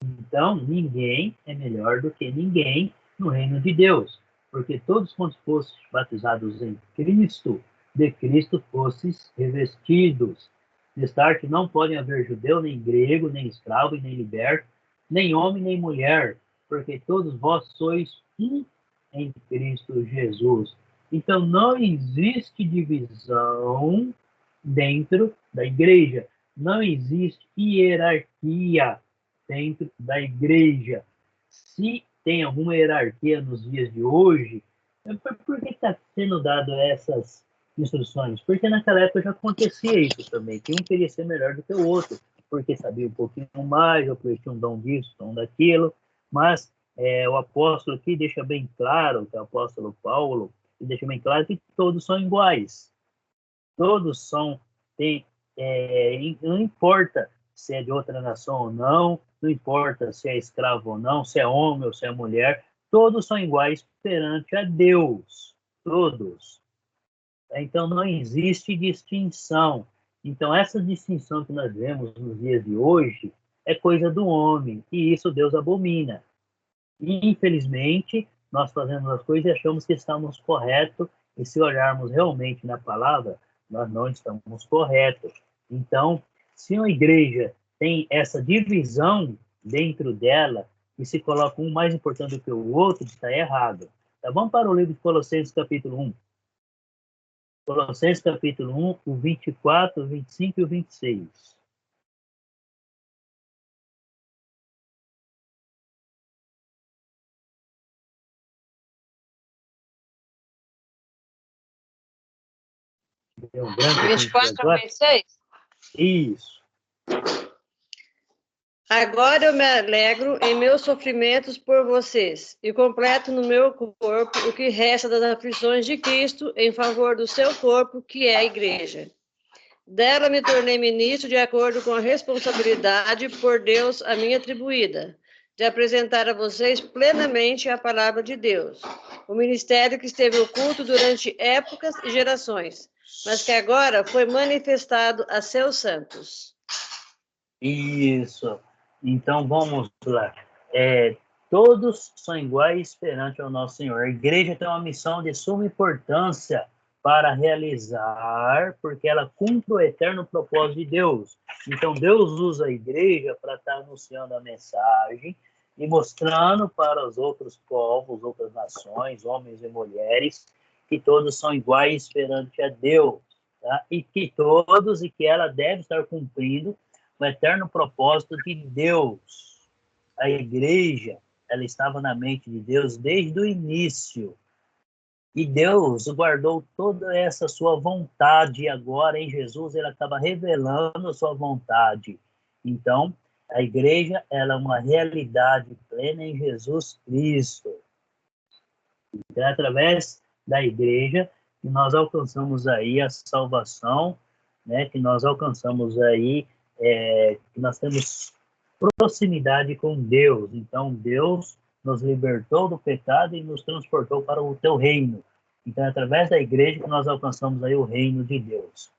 Então, ninguém é melhor do que ninguém no reino de Deus. Porque todos quantos fostes batizados em Cristo, de Cristo fostes revestidos. Destarte não podem haver judeu, nem grego, nem escravo, nem liberto, nem homem, nem mulher, porque todos vós sois um em Cristo Jesus. Então, não existe divisão dentro da igreja. Não existe hierarquia dentro da igreja. Se tem alguma hierarquia nos dias de hoje, por que está sendo dado essas instruções? Porque naquela época já acontecia isso também, que um queria ser melhor do que o outro, porque sabia um pouquinho mais, ou porque tinha um dom disso, um dom daquilo, mas o apóstolo aqui deixa bem claro, que é o apóstolo Paulo, deixa bem claro que todos são iguais. Todos são, não importa se é de outra nação ou não, não importa se é escravo ou não, se é homem ou se é mulher, todos são iguais perante a Deus. Todos. Então, não existe distinção. Então, essa distinção que nós vemos nos dias de hoje é coisa do homem, e isso Deus abomina. E, infelizmente, nós fazemos as coisas e achamos que estamos corretos, e se olharmos realmente na palavra, nós não estamos corretos. Então, se uma igreja tem essa divisão dentro dela, e se coloca um mais importante do que o outro, está errado. Tá? Vamos para o livro de Colossenses, capítulo 1. Colossenses, capítulo 1, o 24, o 25 e o 26. Deu um branco 24 a 26? Isso. Agora eu me alegro em meus sofrimentos por vocês e completo no meu corpo o que resta das aflições de Cristo em favor do seu corpo, que é a igreja. Dela me tornei ministro de acordo com a responsabilidade por Deus a mim atribuída, de apresentar a vocês plenamente a palavra de Deus, o ministério que esteve oculto durante épocas e gerações, mas que agora foi manifestado a seus santos. Isso. Então, vamos lá. Todos são iguais perante ao nosso Senhor. A igreja tem uma missão de suma importância para realizar, porque ela cumpre o eterno propósito de Deus. Então, Deus usa a igreja para estar anunciando a mensagem e mostrando para os outros povos, outras nações, homens e mulheres, que todos são iguais perante a Deus, tá? E que ela deve estar cumprindo o eterno propósito de Deus. A igreja, ela estava na mente de Deus desde o início. E Deus guardou toda essa sua vontade, e agora em Jesus ele acaba revelando a sua vontade. Então, a igreja, ela é uma realidade plena em Jesus Cristo. Então, é através da igreja que nós alcançamos aí a salvação, né? Que nós alcançamos aí, que nós temos proximidade com Deus. Então, Deus nos libertou do pecado e nos transportou para o teu reino. Então, é através da igreja que nós alcançamos aí o reino de Deus.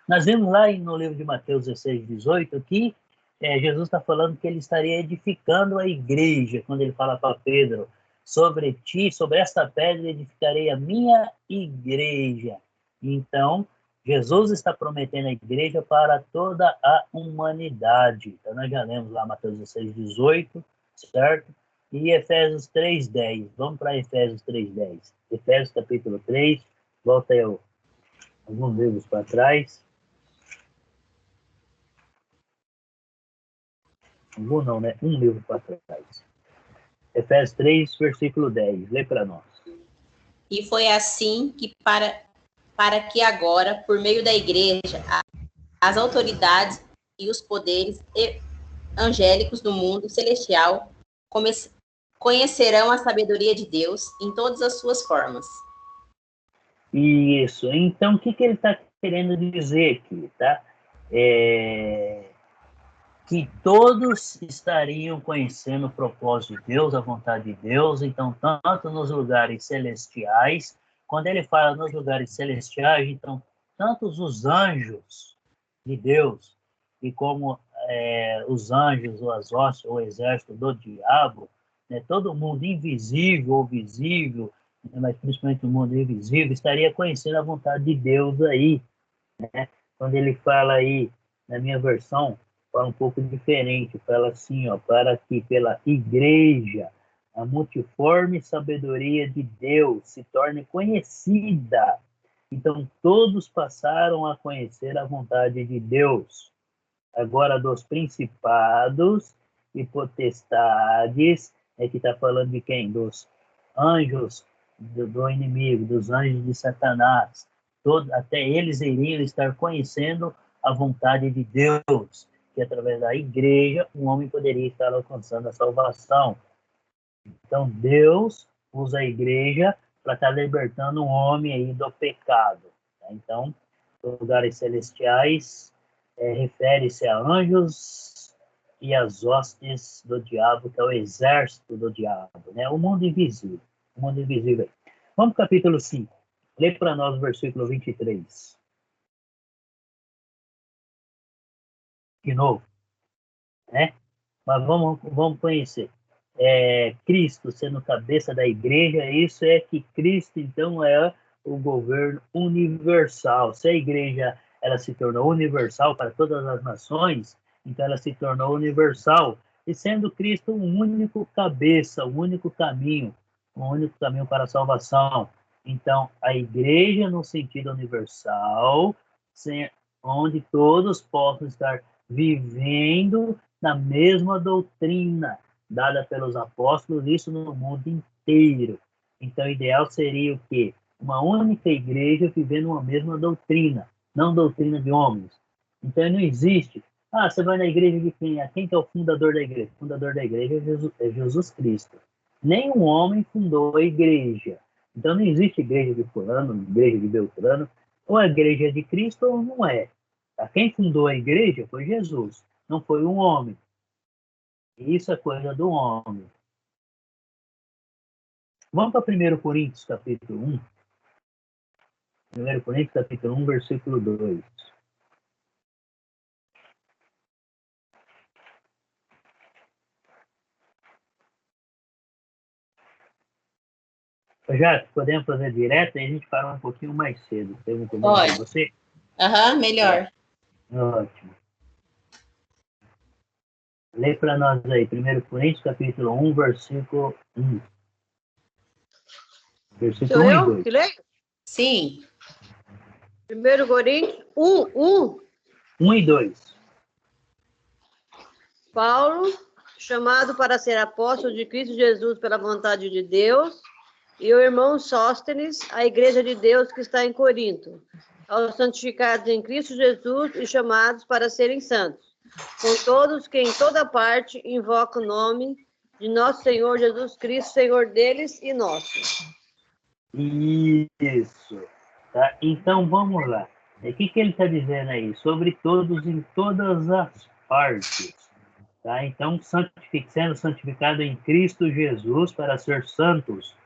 Nós vimos lá no livro de Mateus 16, 18, que Jesus está falando que ele estaria edificando a igreja, quando ele fala para Pedro, sobre ti, sobre esta pedra, edificarei a minha igreja. Então, Jesus está prometendo a igreja para toda a humanidade. Então, nós já lemos lá Mateus 16:18, certo? E Efésios 3:10. Vamos para Efésios 3:10. Efésios capítulo 3, volta aí alguns livros para trás. Algum não, né? Um livro para trás. Efésios 3, versículo 10. Lê para nós. E foi assim que para que agora, por meio da igreja, as autoridades e os poderes angélicos do mundo celestial conhecerão a sabedoria de Deus em todas as suas formas. Isso. Então, o que ele está querendo dizer aqui, tá? Que todos estariam conhecendo o propósito de Deus, a vontade de Deus. Então, tanto nos lugares celestiais, quando ele fala nos lugares celestiais, então, tantos os anjos de Deus, e como os anjos, as hostes, o exército do diabo, né, todo mundo invisível ou visível, mas principalmente o mundo invisível, estaria conhecendo a vontade de Deus aí, né? Quando ele fala aí, na minha versão, fala um pouco diferente, fala assim, ó, para que pela igreja a multiforme sabedoria de Deus se torne conhecida. Então, todos passaram a conhecer a vontade de Deus. Agora, dos principados e potestades, que está falando de quem? Dos anjos do inimigo, dos anjos de Satanás. Até eles iriam estar conhecendo a vontade de Deus, que através da igreja um homem poderia estar alcançando a salvação. Então, Deus usa a igreja para estar libertando um homem aí do pecado. Tá? Então, lugares celestiais refere-se a anjos e as hostes do diabo, que é o exército do diabo, né? O mundo invisível. O mundo invisível. Vamos para o capítulo 5. Lê para nós o versículo 23. De novo, né? Mas vamos conhecer. Cristo sendo cabeça da igreja, isso é que Cristo, então, é o governo universal. Se a igreja ela se tornou universal para todas as nações, então ela se tornou universal, e sendo Cristo um único cabeça, um único caminho para a salvação. Então, a igreja, no sentido universal, onde todos possam estar vivendo na mesma doutrina dada pelos apóstolos, isso no mundo inteiro. Então, o ideal seria o quê? Uma única igreja vivendo uma mesma doutrina, não doutrina de homens. Então, não existe. Você vai na igreja de quem? Quem que é o fundador da igreja? O fundador da igreja é Jesus Cristo. Nenhum homem fundou a igreja. Então, não existe igreja de fulano, igreja de Beltrano. Ou a igreja é de Cristo ou não é. Quem fundou a igreja foi Jesus, não foi um homem. Isso é coisa do homem. Vamos para 1 Coríntios, capítulo 1. 1 Coríntios, capítulo 1, versículo 2. Já podemos fazer direto e a gente fala um pouquinho mais cedo. Tem um problema com você? Melhor. Ótimo. Lê para nós aí, 1 Coríntios, capítulo 1, versículo 1. Versículo 1 e 2. Que leio? Sim. 1 Coríntios 1 e 2. Paulo, chamado para ser apóstolo de Cristo Jesus pela vontade de Deus, e o irmão Sóstenes, a igreja de Deus que está em Corinto, aos santificados em Cristo Jesus e chamados para serem santos, com todos que em toda parte invocam o nome de nosso Senhor Jesus Cristo, Senhor deles e nosso. Isso. Tá? Então, vamos lá. O que ele está dizendo aí? Sobre todos em todas as partes. Tá? Então, sendo santificado em Cristo Jesus para ser santos,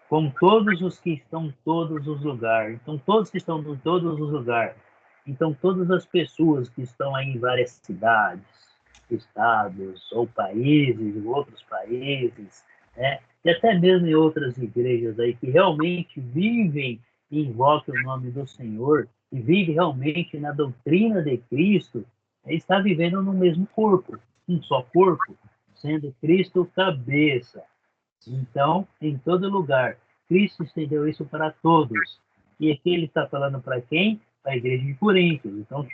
com todos os que estão em todos os lugares. Então, todos que estão em todos os lugares. Então, todas as pessoas que estão aí em várias cidades, estados, ou países, outros países, né? E até mesmo em outras igrejas aí que realmente vivem e invocam o nome do Senhor, que vive realmente na doutrina de Cristo, está vivendo no mesmo corpo, um só corpo, sendo Cristo cabeça. Então, em todo lugar, Cristo estendeu isso para todos. E aqui ele está falando para quem? Para a igreja de Corinto. Então,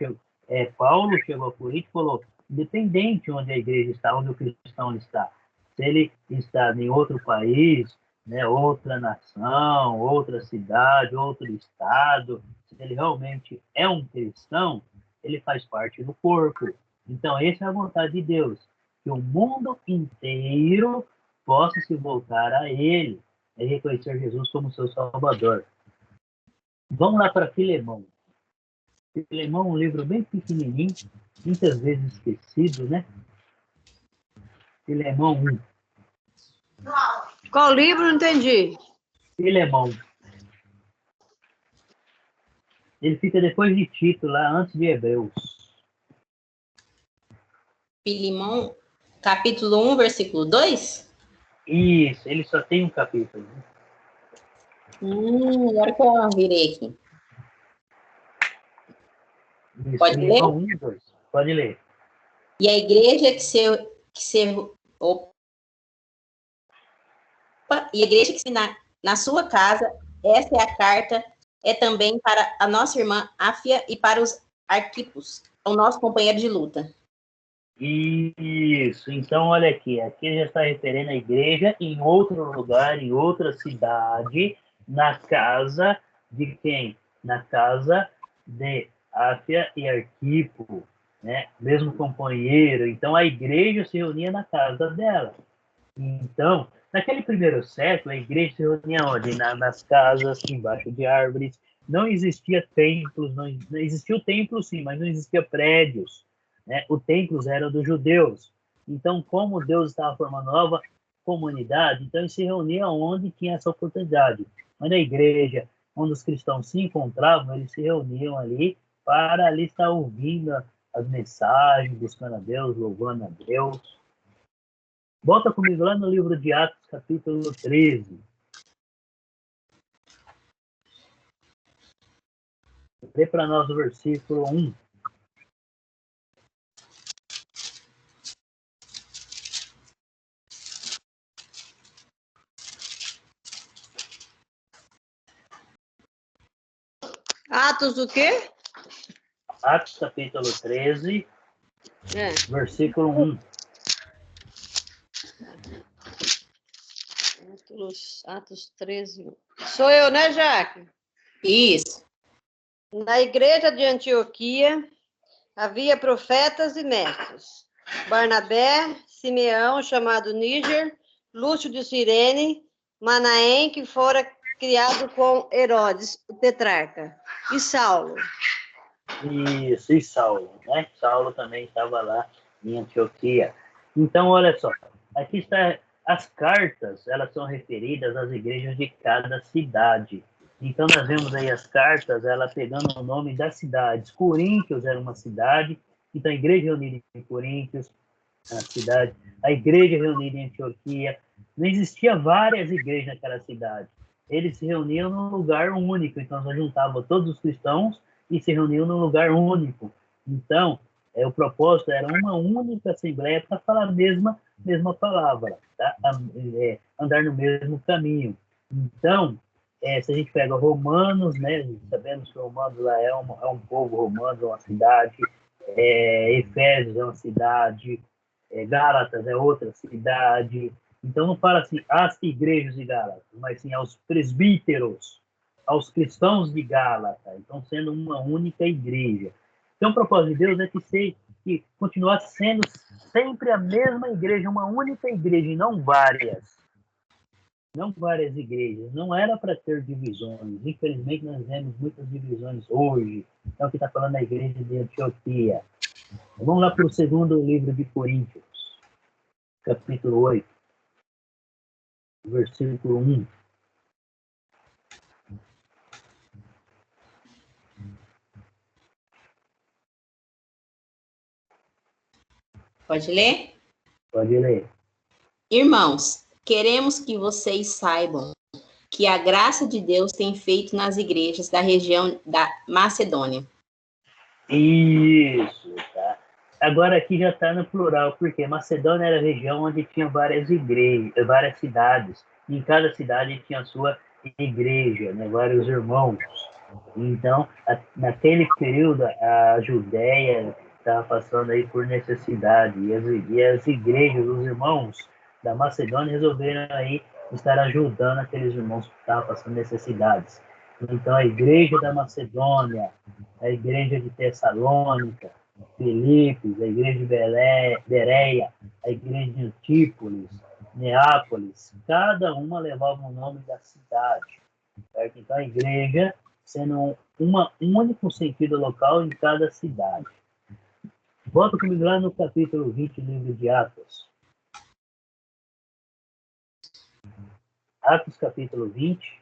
Paulo chegou a Corinto e falou, independente onde a igreja está, onde o cristão está, se ele está em outro país, né, outra nação, outra cidade, outro estado, se ele realmente é um cristão, ele faz parte do corpo. Então, essa é a vontade de Deus, que o mundo inteiro possa se voltar a ele e reconhecer Jesus como seu Salvador. Vamos lá para Filemão. Filemão é um livro bem pequenininho, muitas vezes esquecido, né? Filemão 1. Qual livro? Não entendi. Filemão. Ele fica depois de Tito, lá antes de Hebreus. Filemão, capítulo 1, versículo 2? Isso, ele só tem um capítulo. Né? Agora que eu virei aqui. Isso, Pode ler? 1 e 2. Pode ler. E a igreja e a igreja que se na sua casa, essa é a carta, é também para a nossa irmã Áfia e para os Arquipos, o nosso companheiro de luta. Isso, então olha aqui já está referindo a igreja em outro lugar, em outra cidade, na casa de quem? Na casa de Áfia e Arquipo, né? Mesmo companheiro. Então a igreja se reunia na casa dela. Então, naquele primeiro século, a igreja se reunia onde? Nas casas, embaixo de árvores. Não existia templos, não existia o templo sim, mas não existia prédios. Né? O templo era dos judeus. Então, como Deus estava formando nova comunidade, então eles se reuniam onde tinha essa oportunidade. Mas na igreja, onde os cristãos se encontravam, eles se reuniam ali para ali estar ouvindo as mensagens, buscando a Deus, louvando a Deus. Volta comigo lá no livro de Atos, capítulo 13. Lê para nós o versículo 1. Atos do quê? Atos, capítulo 13, versículo 1. Atos 13. Sou eu, né, Jaque? Isso. Na igreja de Antioquia havia profetas e mestres. Barnabé, Simeão, chamado Níger, Lúcio de Cirene, Manaém, que fora criado com Herodes, o tetrarca, e Saulo. Isso, e Saulo, né? Saulo também estava lá em Antioquia. Então, olha só, aqui está as cartas, elas são referidas às igrejas de cada cidade. Então, nós vemos aí as cartas, ela pegando o nome das cidades. Coríntios era uma cidade, então a igreja reunida em Coríntios, na cidade, a igreja reunida em Antioquia. Não existia várias igrejas naquela cidade. Eles se reuniam num lugar único, então nós juntava todos os cristãos e se reuniam num lugar único. Então, o propósito era uma única assembleia para falar a mesma palavra, tá? Andar no mesmo caminho. Então, se a gente pega Romanos, né, sabemos que Romanos lá é um povo romano, é uma cidade, Efésios é uma cidade, Gálatas é outra cidade. Então, não fala assim, as igrejas de Gálatas, mas sim aos presbíteros, aos cristãos de Gálata. Então, sendo uma única igreja. Então, o propósito de Deus é que continuasse sendo sempre a mesma igreja, uma única igreja, e não várias. Não várias igrejas. Não era para ter divisões. Infelizmente, nós vemos muitas divisões hoje. Então, aqui está falando da igreja de Antioquia. Vamos lá para o segundo livro de Coríntios, capítulo 8, versículo 1. Pode ler? Pode ler. Irmãos, queremos que vocês saibam que que a graça de Deus tem feito nas igrejas da região da Macedônia. Isso, tá? Agora aqui já está no plural, porque Macedônia era a região onde tinha várias igrejas, várias cidades. E em cada cidade tinha a sua igreja, né? Vários irmãos. Então, naquele período, a Judéia estava passando aí por necessidade. E as igrejas, os irmãos da Macedônia resolveram aí estar ajudando aqueles irmãos que estavam passando necessidades. Então, a igreja da Macedônia, a igreja de Tessalônica, Filipos, a igreja de Bereia, a igreja de Antípolis, Neápolis, cada uma levava o nome da cidade. Certo? Então, a igreja sendo um único sentido local em cada cidade. Volta comigo lá no capítulo 20, livro de Atos. Atos, capítulo 20.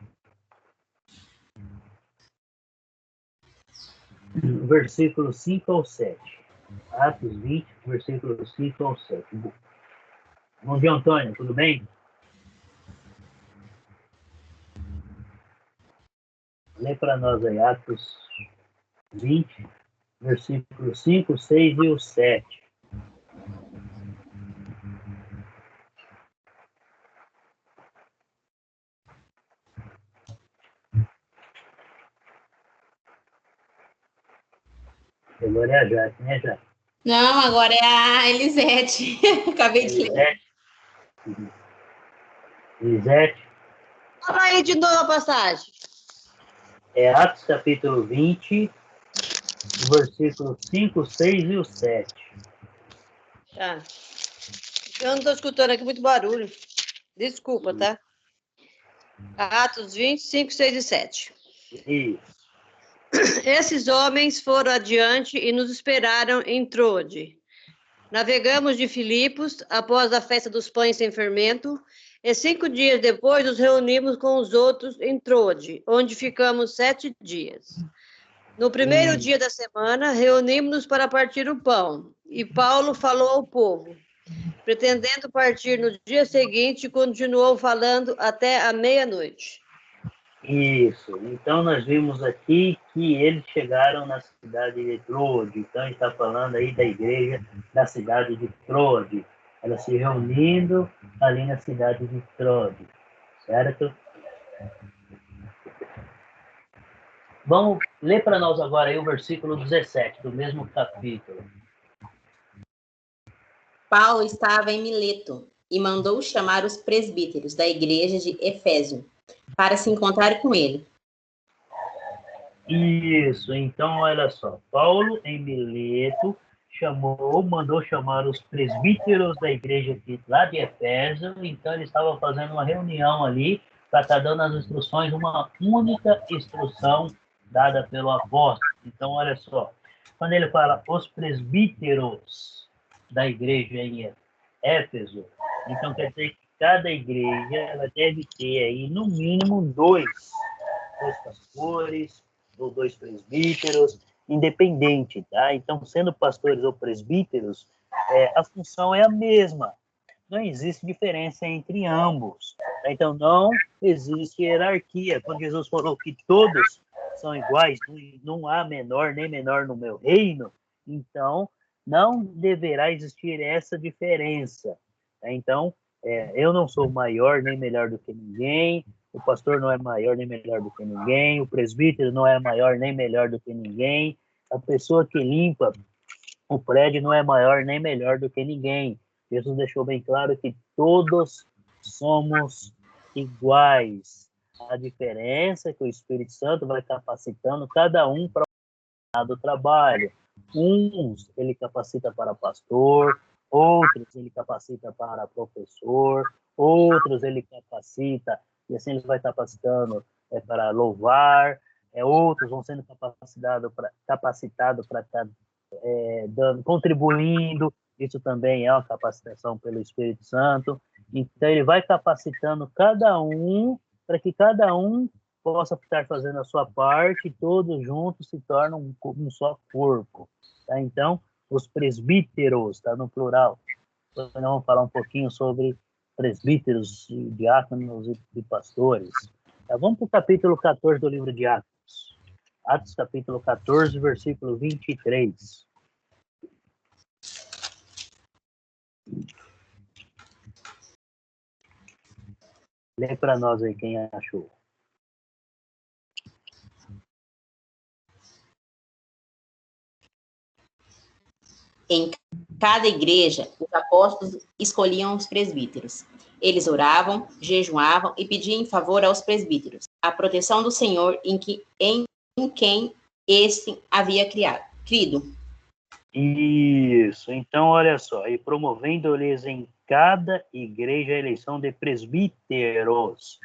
Versículo 5 ao 7. Atos 20, versículo 5 ao 7. Bom dia, Antônio, tudo bem? Lê para nós aí, Atos 20, versículo 5, 6 e o 7. Agora é a Jaque, né, Jaque? Não, agora é a Elisete. Acabei de ler. Elisete. Fala aí de novo a passagem. É Atos capítulo 20, versículos 5, 6 e o 7. Tá. Eu não estou escutando aqui muito barulho. Desculpa, tá? Atos 20, 5, 6 e 7. Isso. Esses homens foram adiante e nos esperaram em Troade. Navegamos de Filipos após a festa dos pães sem fermento, e 5 dias depois nos reunimos com os outros em Troade, onde ficamos 7 dias. No primeiro dia da semana, reunimos-nos para partir o pão, e Paulo falou ao povo. Pretendendo partir no dia seguinte, continuou falando até a meia-noite. Isso. Então, nós vimos aqui que eles chegaram na cidade de Troade. Então, a gente está falando aí da igreja da cidade de Troade. Ela se reunindo ali na cidade de Troade. Certo? Vamos ler para nós agora aí o versículo 17 do mesmo capítulo. Paulo estava em Mileto e mandou chamar os presbíteros da igreja de Éfeso para se encontrar com ele. Isso, então olha só, Paulo em Mileto mandou chamar os presbíteros da igreja lá de Éfeso, então ele estava fazendo uma reunião ali para estar dando as instruções, uma única instrução dada pelo apóstolo. Então olha só, quando ele fala os presbíteros da igreja em Éfeso, então quer dizer que cada igreja ela deve ter aí no mínimo dois pastores ou 2 presbíteros, independente, tá? Então, sendo pastores ou presbíteros, a função é a mesma. Não existe diferença entre ambos. Tá? Então, não existe hierarquia. Quando Jesus falou que todos são iguais, não há menor nem menor no meu reino, então não deverá existir essa diferença. Tá? Então, eu não sou maior nem melhor do que ninguém, o pastor não é maior nem melhor do que ninguém, o presbítero não é maior nem melhor do que ninguém, a pessoa que limpa o prédio não é maior nem melhor do que ninguém. Jesus deixou bem claro que todos somos iguais. A diferença é que o Espírito Santo vai capacitando cada um para o trabalho. Uns ele capacita para pastor, outros ele capacita para professor, outros ele capacita, e assim ele vai capacitando para louvar, outros vão sendo capacitados para estar contribuindo, isso também é uma capacitação pelo Espírito Santo. Então ele vai capacitando cada um para que cada um possa estar fazendo a sua parte e todos juntos se tornam um só corpo. Tá? Então, os presbíteros, está no plural. Nós vamos falar um pouquinho sobre presbíteros, diáconos e pastores. Tá, vamos para o capítulo 14 do livro de Atos. Atos, capítulo 14, versículo 23. Lê para nós aí quem achou. Em cada igreja, os apóstolos escolhiam os presbíteros. Eles oravam, jejuavam e pediam em favor aos presbíteros a proteção do Senhor em quem este havia crido. Isso, então olha só, e promovendo-lhes em cada igreja a eleição de presbíteros.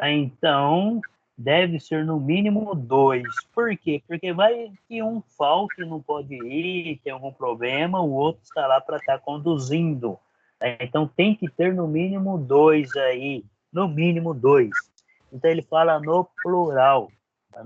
Então, deve ser no mínimo 2. Por quê? Porque vai que um falta e não pode ir, tem algum problema, o outro está lá para estar conduzindo. Então, tem que ter no mínimo 2 aí, no mínimo 2. Então, ele fala no plural,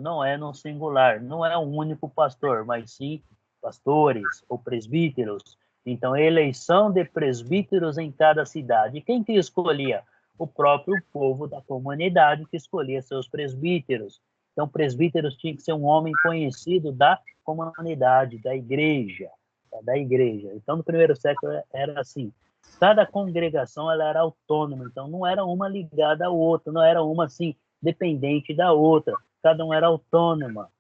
não é no singular, não é um único pastor, mas sim pastores ou presbíteros. Então, eleição de presbíteros em cada cidade. Quem que escolhia? O próprio povo da comunidade que escolhia seus presbíteros. Então, presbíteros tinha que ser um homem conhecido da comunidade, da igreja. Então, no primeiro século era assim. Cada congregação ela era autônoma, então não era uma ligada à outra, não era uma assim dependente da outra. Cada um era autônoma.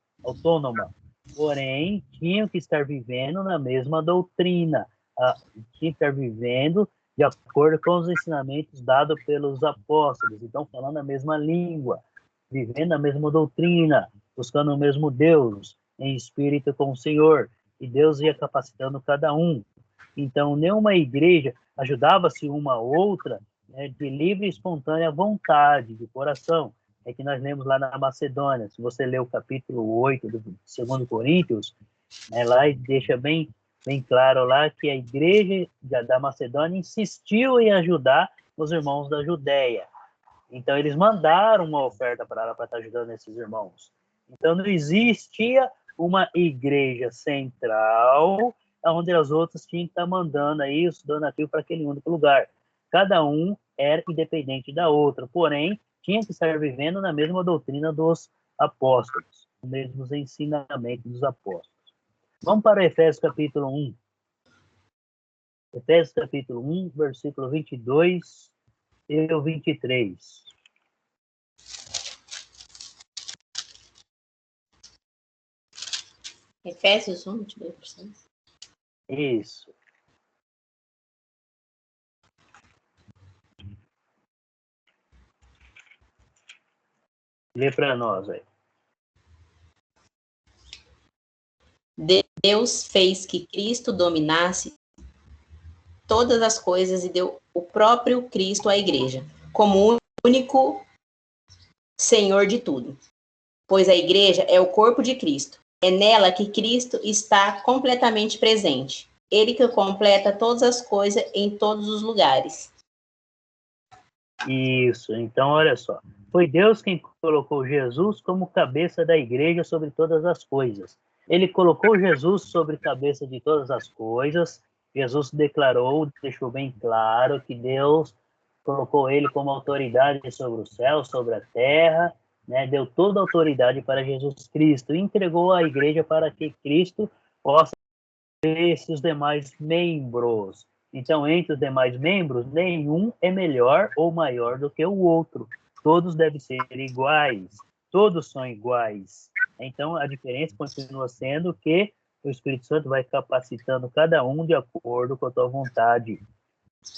Porém, tinham que estar vivendo na mesma doutrina, tinham que estar vivendo de acordo com os ensinamentos dados pelos apóstolos. Então, falando a mesma língua, vivendo a mesma doutrina, buscando o mesmo Deus, em espírito com o Senhor. E Deus ia capacitando cada um. Então, nenhuma igreja ajudava-se uma a outra, né, de livre e espontânea vontade, de coração. É que nós lemos lá na Macedônia. Se você ler o capítulo 8 do 2 Coríntios, né, lá deixa bem claro lá que a igreja da Macedônia insistiu em ajudar os irmãos da Judéia. Então, eles mandaram uma oferta para ela para estar ajudando esses irmãos. Então, não existia uma igreja central onde as outras tinham que estar mandando aí os donativos para aquele único lugar. Cada um era independente da outra, porém, tinha que estar vivendo na mesma doutrina dos apóstolos, nos mesmos ensinamentos dos apóstolos. Vamos para Efésios capítulo 1. Efésios capítulo 1, versículo 22 e o 23. Efésios 1, 22%. Isso. Lê para nós aí. Deus fez que Cristo dominasse todas as coisas e deu o próprio Cristo à igreja, como único Senhor de tudo. Pois a igreja é o corpo de Cristo. É nela que Cristo está completamente presente. Ele que completa todas as coisas em todos os lugares. Isso. Então, olha só. Foi Deus quem colocou Jesus como cabeça da igreja sobre todas as coisas. Ele colocou Jesus sobre a cabeça de todas as coisas. Jesus declarou, deixou bem claro que Deus colocou ele como autoridade sobre o céu, sobre a terra, né? Deu toda a autoridade para Jesus Cristo e entregou a igreja para que Cristo possa ter esses demais membros. Então, entre os demais membros, nenhum é melhor ou maior do que o outro. Todos devem ser iguais. Todos são iguais. Então, a diferença continua sendo que o Espírito Santo vai capacitando cada um de acordo com a sua vontade,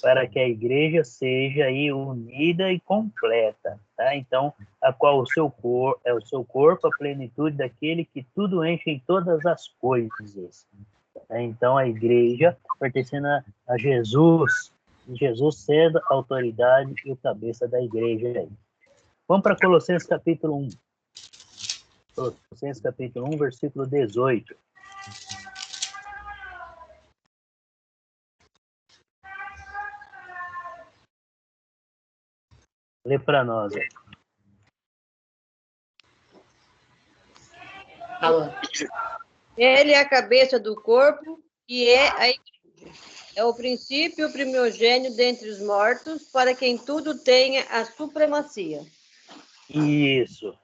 para que a igreja seja aí unida e completa, tá? Então, a qual o seu corpo é o seu corpo, a plenitude daquele que tudo enche em todas as coisas. Então, a igreja pertencendo a Jesus, Jesus sendo a autoridade e o cabeça da igreja aí. Vamos para Colossenses capítulo 1. Colossenses capítulo 1, versículo 18. Lê para nós aí. Alô. Ele é a cabeça do corpo, que é a igreja. É o princípio, o primogênito dentre os mortos, para quem tudo tenha a supremacia. Isso.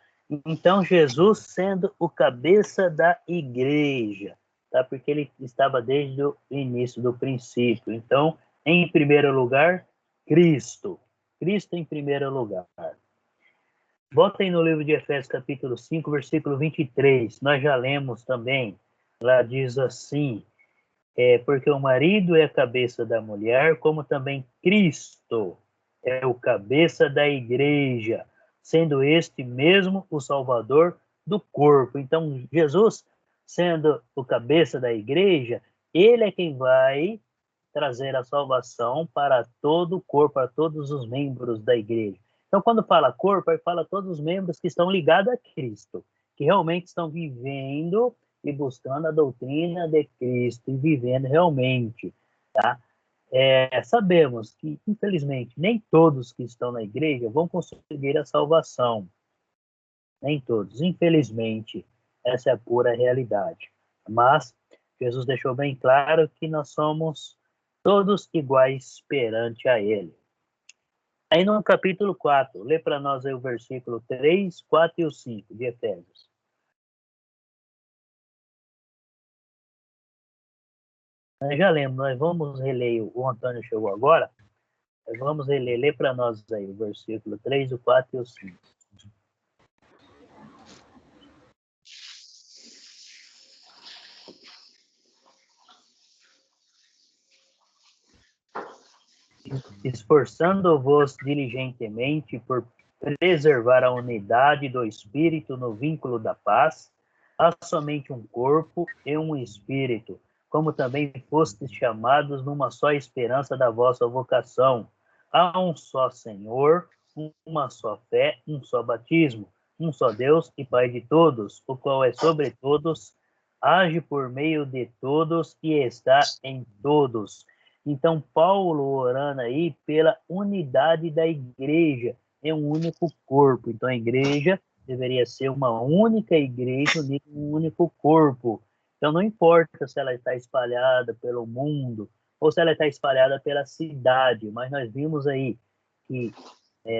Então, Jesus sendo o cabeça da igreja, tá? Porque ele estava desde o início, do princípio. Então, em primeiro lugar, Cristo. Cristo em primeiro lugar. Voltem no livro de Efésios, capítulo 5, versículo 23. Nós já lemos também. Lá diz assim, porque o marido é a cabeça da mulher, como também Cristo é o cabeça da igreja, sendo este mesmo o Salvador do corpo. Então, Jesus, sendo o cabeça da igreja, ele é quem vai trazer a salvação para todo o corpo, para todos os membros da igreja. Então, quando fala corpo, aí fala todos os membros que estão ligados a Cristo, que realmente estão vivendo e buscando a doutrina de Cristo e vivendo realmente, tá? Sabemos que, infelizmente, nem todos que estão na igreja vão conseguir a salvação. Nem todos. Infelizmente, essa é a pura realidade. Mas Jesus deixou bem claro que nós somos todos iguais perante a Ele. Aí no capítulo 4, lê para nós aí o versículo 3, 4 e o 5 de Efésios. Nós já lemos, nós vamos reler, o Antônio chegou agora, nós vamos reler, lê para nós aí o versículo 3, o 4 e o 5. Esforçando-vos diligentemente por preservar a unidade do Espírito no vínculo da paz, há somente um corpo e um Espírito, como também fostes chamados numa só esperança da vossa vocação. Há um só Senhor, uma só fé, um só batismo, um só Deus e Pai de todos, o qual é sobre todos, age por meio de todos e está em todos. Então, Paulo orando aí pela unidade da igreja, é um único corpo. Então, a igreja deveria ser uma única igreja, um único corpo. Então, não importa se ela está espalhada pelo mundo ou se ela está espalhada pela cidade, mas nós vimos aí que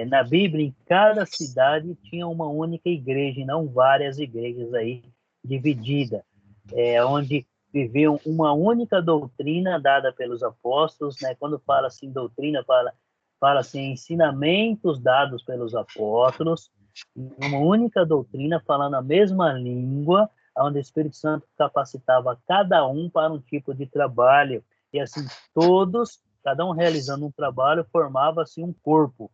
na Bíblia, em cada cidade tinha uma única igreja, e não várias igrejas aí divididas, onde viviam uma única doutrina dada pelos apóstolos, né? Quando fala assim doutrina, fala assim ensinamentos dados pelos apóstolos, uma única doutrina falando a mesma língua, onde o Espírito Santo capacitava cada um para um tipo de trabalho, e assim todos, cada um realizando um trabalho, formava-se um corpo,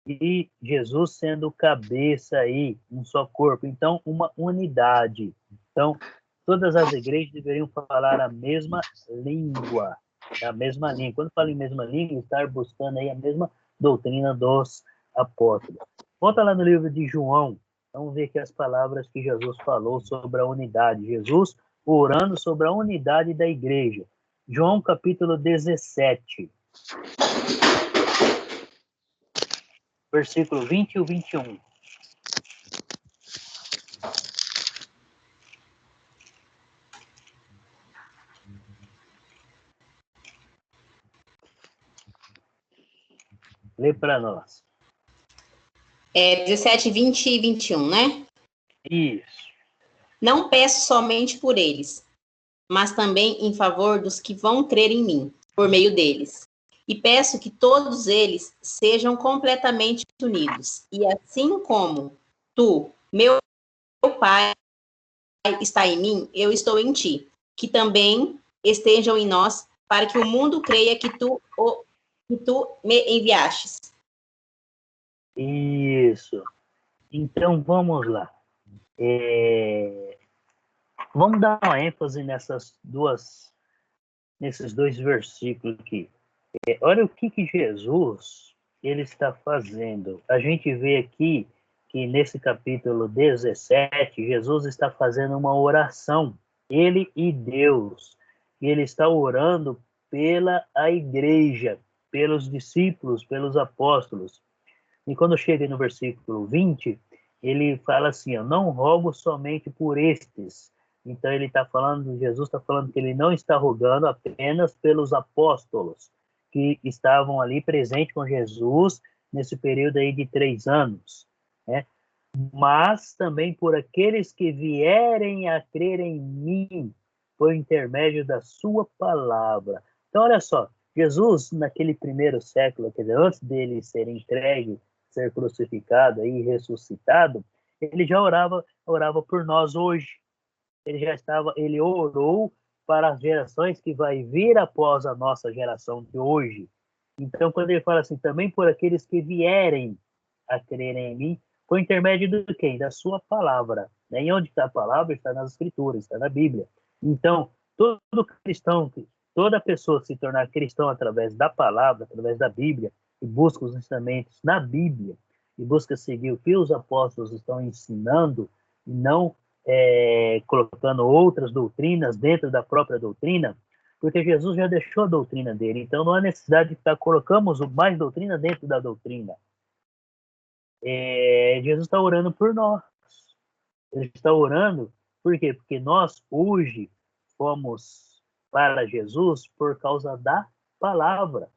e Jesus sendo cabeça aí, um só corpo, então uma unidade. Então, todas as igrejas deveriam falar a mesma língua, a mesma língua. Quando fala em mesma língua, estar buscando aí a mesma doutrina dos apóstolos. Volta lá no livro de João, vamos ver aqui as palavras que Jesus falou sobre a unidade. Jesus orando sobre a unidade da igreja. João capítulo 17. Versículo 20 e 21. Lê para nós. 17, 20 e 21, né? Isso. Não peço somente por eles, mas também em favor dos que vão crer em mim, por meio deles. E peço que todos eles sejam completamente unidos. E assim como tu, meu Pai, está em mim, eu estou em ti. Que também estejam em nós, para que o mundo creia que tu me enviastes. Isso. Então, vamos lá. Vamos dar uma ênfase nesses dois versículos aqui. Olha o que Jesus ele está fazendo. A gente vê aqui que nesse capítulo 17, Jesus está fazendo uma oração, ele e Deus. E ele está orando pela a igreja, pelos discípulos, pelos apóstolos. E quando chega no versículo 20, ele fala assim, eu não rogo somente por estes. Então ele está falando, Jesus está falando que ele não está rogando apenas pelos apóstolos que estavam ali presentes com Jesus nesse período aí de 3 anos, né? mas também por aqueles que vierem a crer em mim, por intermédio da sua palavra. Então, olha só, Jesus, naquele primeiro século, quer dizer, antes dele ser entregue, ser crucificado e ressuscitado, ele já orava por nós hoje. Ele orou para as gerações que vai vir após a nossa geração de hoje. Então, quando ele fala assim, também por aqueles que vierem a crer em mim, por intermédio do quem? Da sua palavra. Né? E onde está a palavra? Está nas escrituras, está na Bíblia. Então, todo cristão, toda pessoa se tornar cristão através da palavra, através da Bíblia, e busca os ensinamentos na Bíblia, e busca seguir o que os apóstolos estão ensinando, e não colocando outras doutrinas dentro da própria doutrina, porque Jesus já deixou a doutrina dele, então não há necessidade de ficar colocamos mais doutrina dentro da doutrina. Jesus está orando por nós. Ele está orando, por quê? Porque nós hoje fomos para Jesus por causa da palavra.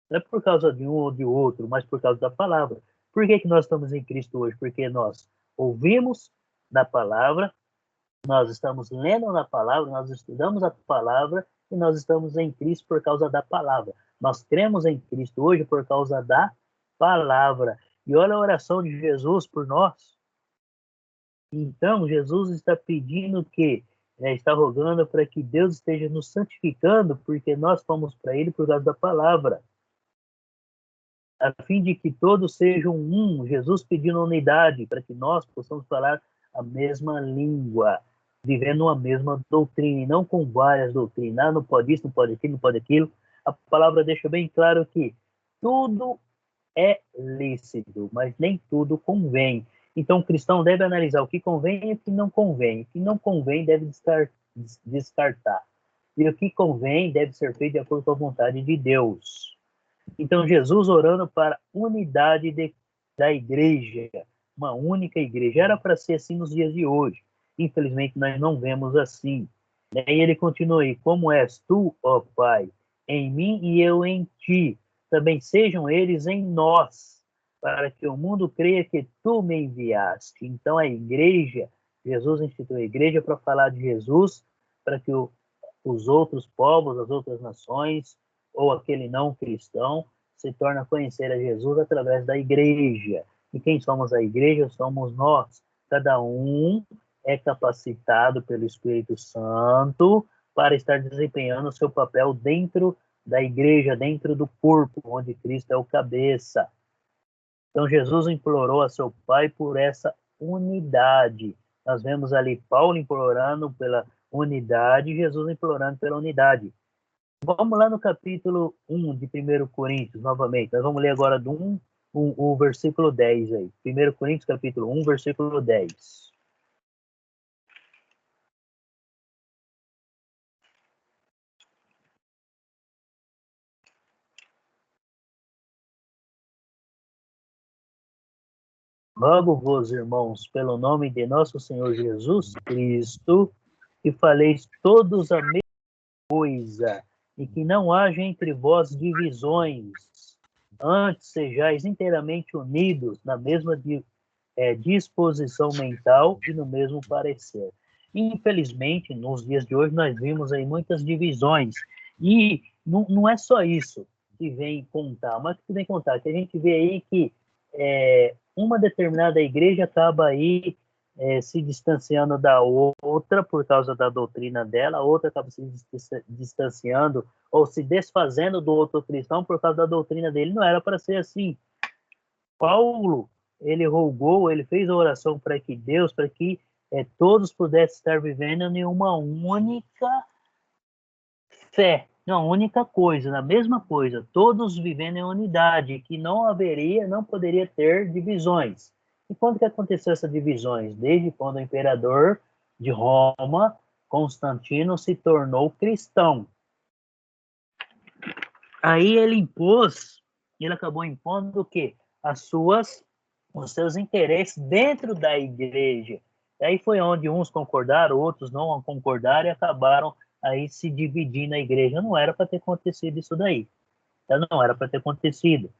Não é por causa de um ou de outro, mas por causa da palavra. Por que nós estamos em Cristo hoje? Porque nós ouvimos da palavra, nós estamos lendo na palavra, nós estudamos a palavra e nós estamos em Cristo por causa da palavra. Nós cremos em Cristo hoje por causa da palavra. E olha a oração de Jesus por nós. Então, Jesus está pedindo está rogando para que Deus esteja nos santificando, porque nós fomos para Ele por causa da palavra. A fim de que todos sejam um, Jesus pedindo unidade, para que nós possamos falar a mesma língua, vivendo a mesma doutrina, e não com várias doutrinas. Não pode isso, não pode aquilo, não pode aquilo. A palavra deixa bem claro que tudo é lícito, mas nem tudo convém. Então, o cristão deve analisar o que convém e o que não convém. O que não convém deve descartar. E o que convém deve ser feito de acordo com a vontade de Deus. Então, Jesus orando para a unidade da igreja, uma única igreja. Era para ser assim nos dias de hoje. Infelizmente, nós não vemos assim. E ele continua aí, como és tu, ó Pai, em mim e eu em ti, também sejam eles em nós, para que o mundo creia que tu me enviaste. Então, a igreja, Jesus instituiu a igreja para falar de Jesus, para que os outros povos, as outras nações, ou aquele não cristão, se torne a conhecer a Jesus através da igreja. E quem somos a igreja? Somos nós. Cada um é capacitado pelo Espírito Santo para estar desempenhando o seu papel dentro da igreja, dentro do corpo, onde Cristo é o cabeça. Então, Jesus implorou a seu Pai por essa unidade. Nós vemos ali Paulo implorando pela unidade, Jesus implorando pela unidade. Vamos lá no capítulo 1 de 1 Coríntios, novamente. Nós vamos ler agora o versículo 10 aí. 1 Coríntios, capítulo 1, versículo 10. Rogo-vos, irmãos, pelo nome de nosso Senhor Jesus Cristo, que faleis todos a mesma coisa, e que não haja entre vós divisões, antes sejais inteiramente unidos na mesma disposição mental e no mesmo parecer. Infelizmente, nos dias de hoje, nós vimos aí muitas divisões, e não é só isso que vem contar, mas que vem contar, que a gente vê aí que uma determinada igreja acaba aí se distanciando da outra por causa da doutrina dela, a outra acaba se distanciando ou se desfazendo do outro cristão por causa da doutrina dele. Não era para ser assim. Paulo, ele rogou, ele fez a oração para que Deus, para que todos pudessem estar vivendo em uma única fé, uma única coisa, na mesma coisa, todos vivendo em unidade, que não poderia ter divisões. E quando que aconteceu essas divisões? Desde quando o imperador de Roma, Constantino, se tornou cristão. Aí ele acabou impondo o quê? Os seus interesses dentro da igreja. E aí foi onde uns concordaram, outros não concordaram e acabaram aí se dividindo a igreja. Não era para ter acontecido isso daí. Não era para ter acontecido.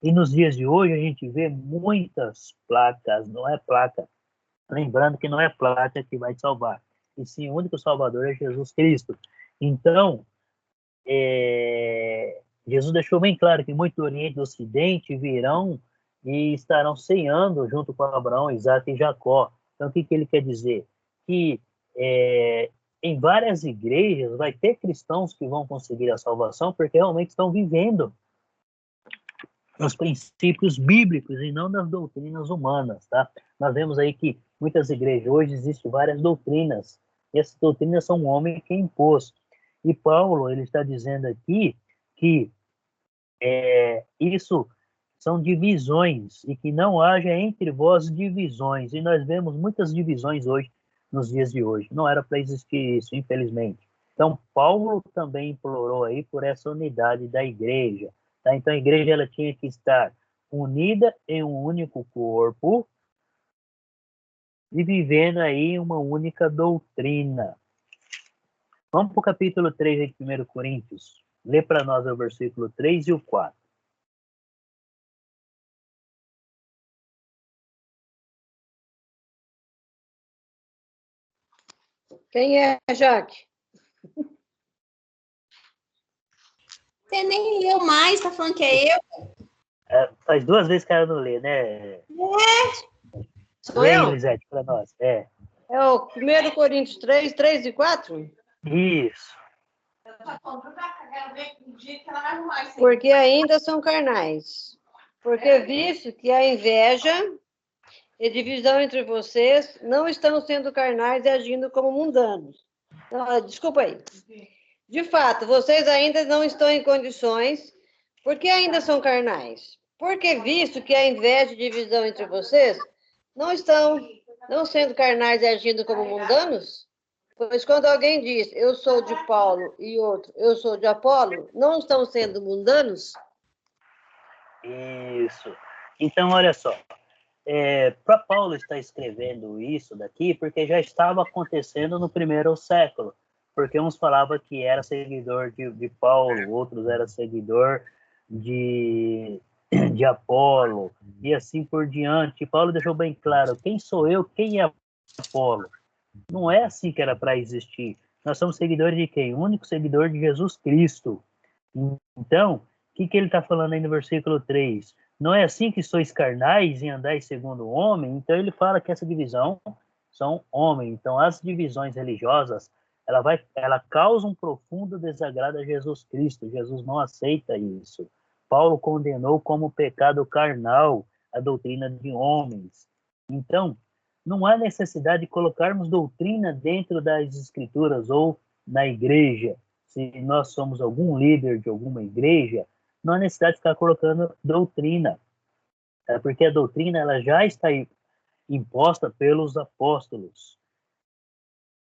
E nos dias de hoje a gente vê muitas placas, não é placa, lembrando que não é placa que vai salvar, e sim o único salvador é Jesus Cristo. Então, Jesus deixou bem claro que muitos do Oriente e do Ocidente virão e estarão ceando junto com Abraão, Isaac e Jacó. Então, o que ele quer dizer? Que em várias igrejas vai ter cristãos que vão conseguir a salvação porque realmente estão vivendo os princípios bíblicos e não das doutrinas humanas, tá? Nós vemos aí que muitas igrejas hoje existem várias doutrinas, e essas doutrinas são um homem que impôs. E Paulo, ele está dizendo aqui que isso são divisões, e que não haja entre vós divisões, e nós vemos muitas divisões hoje, nos dias de hoje. Não era para existir isso, infelizmente. Então, Paulo também implorou aí por essa unidade da igreja. Tá? Então, a igreja ela tinha que estar unida em um único corpo e vivendo aí uma única doutrina. Vamos para o capítulo 3 de 1 Coríntios. Lê para nós o versículo 3 e o 4. Quem é, Jaque? Você nem leu mais, tá falando que é eu? Faz 2 vezes que ela não lê, né? Sou Lê, eu? Elisete, para nós. É o 1 Coríntios 3, 3 e 4? Isso. Porque ainda são carnais. Porque visto que a inveja e divisão entre vocês não estão sendo carnais e agindo como mundanos. Desculpa aí. De fato, vocês ainda não estão em condições, porque ainda são carnais. Porque visto que a inveja e divisão entre vocês não sendo carnais e agindo como mundanos, pois quando alguém diz, eu sou de Paulo, e outro, eu sou de Apolo, não estão sendo mundanos? Isso. Então, olha só. Para Paulo estar escrevendo isso daqui, porque já estava acontecendo no primeiro século. Porque uns falavam que era seguidor de Paulo, outros era seguidor de Apolo, e assim por diante. Paulo deixou bem claro, quem sou eu, quem é Apolo? Não é assim que era para existir. Nós somos seguidores de quem? O único seguidor de Jesus Cristo. Então, o que ele está falando aí no versículo 3? Não é assim que sois carnais e andais segundo o homem? Então, ele fala que essa divisão são homens. Então, as divisões religiosas, ela causa um profundo desagrado a Jesus Cristo. Jesus não aceita isso. Paulo condenou como pecado carnal a doutrina de homens. Então, não há necessidade de colocarmos doutrina dentro das escrituras ou na igreja. Se nós somos algum líder de alguma igreja, não há necessidade de ficar colocando doutrina, porque a doutrina ela já está imposta pelos apóstolos.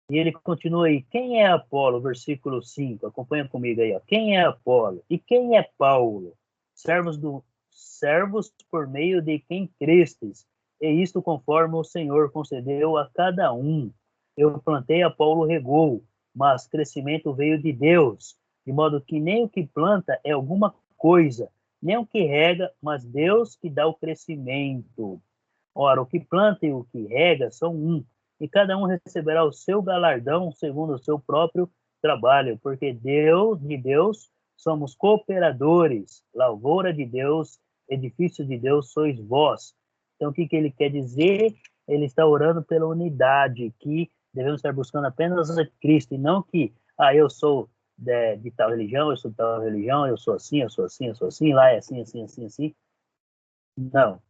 E ele continua aí, quem é Apolo? Versículo 5, acompanha comigo aí. Ó. Quem é Apolo? E quem é Paulo? Servos por meio de quem crestes, e isto conforme o Senhor concedeu a cada um. Eu plantei, Apolo regou, mas crescimento veio de Deus, de modo que nem o que planta é alguma coisa, nem o que rega, mas Deus que dá o crescimento. Ora, o que planta e o que rega são um, e cada um receberá o seu galardão segundo o seu próprio trabalho, porque de Deus somos cooperadores, lavoura de Deus, edifício de Deus sois vós. Então, o que ele quer dizer? Ele está orando pela unidade, que devemos estar buscando apenas a Cristo, e não que, eu sou de tal religião, eu sou de tal religião, eu sou assim, eu sou assim, eu sou assim, lá é assim, assim, assim, assim. Não.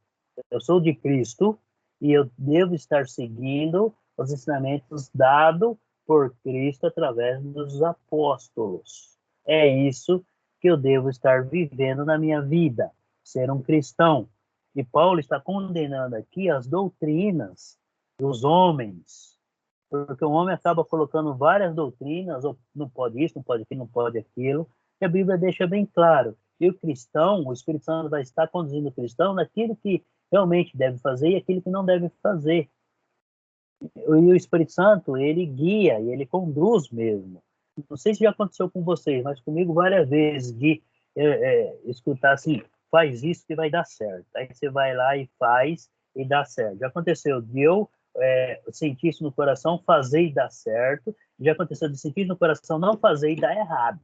Eu sou de Cristo e eu devo estar seguindo os ensinamentos dados por Cristo através dos apóstolos. É isso que eu devo estar vivendo na minha vida, ser um cristão. E Paulo está condenando aqui as doutrinas dos homens, porque o homem acaba colocando várias doutrinas, ou não pode isso, não pode aquilo, não pode aquilo, e a Bíblia deixa bem claro. E o cristão, o Espírito Santo vai estar conduzindo o cristão naquilo que realmente deve fazer e aquilo que não deve fazer. E o Espírito Santo, ele guia e ele conduz mesmo. Não sei se já aconteceu com vocês, mas comigo várias vezes de escutar assim, faz isso que vai dar certo. Aí você vai lá e faz e dá certo. Já aconteceu de eu sentir isso no coração, fazer e dar certo. Já aconteceu de sentir no coração, não fazer e dar errado.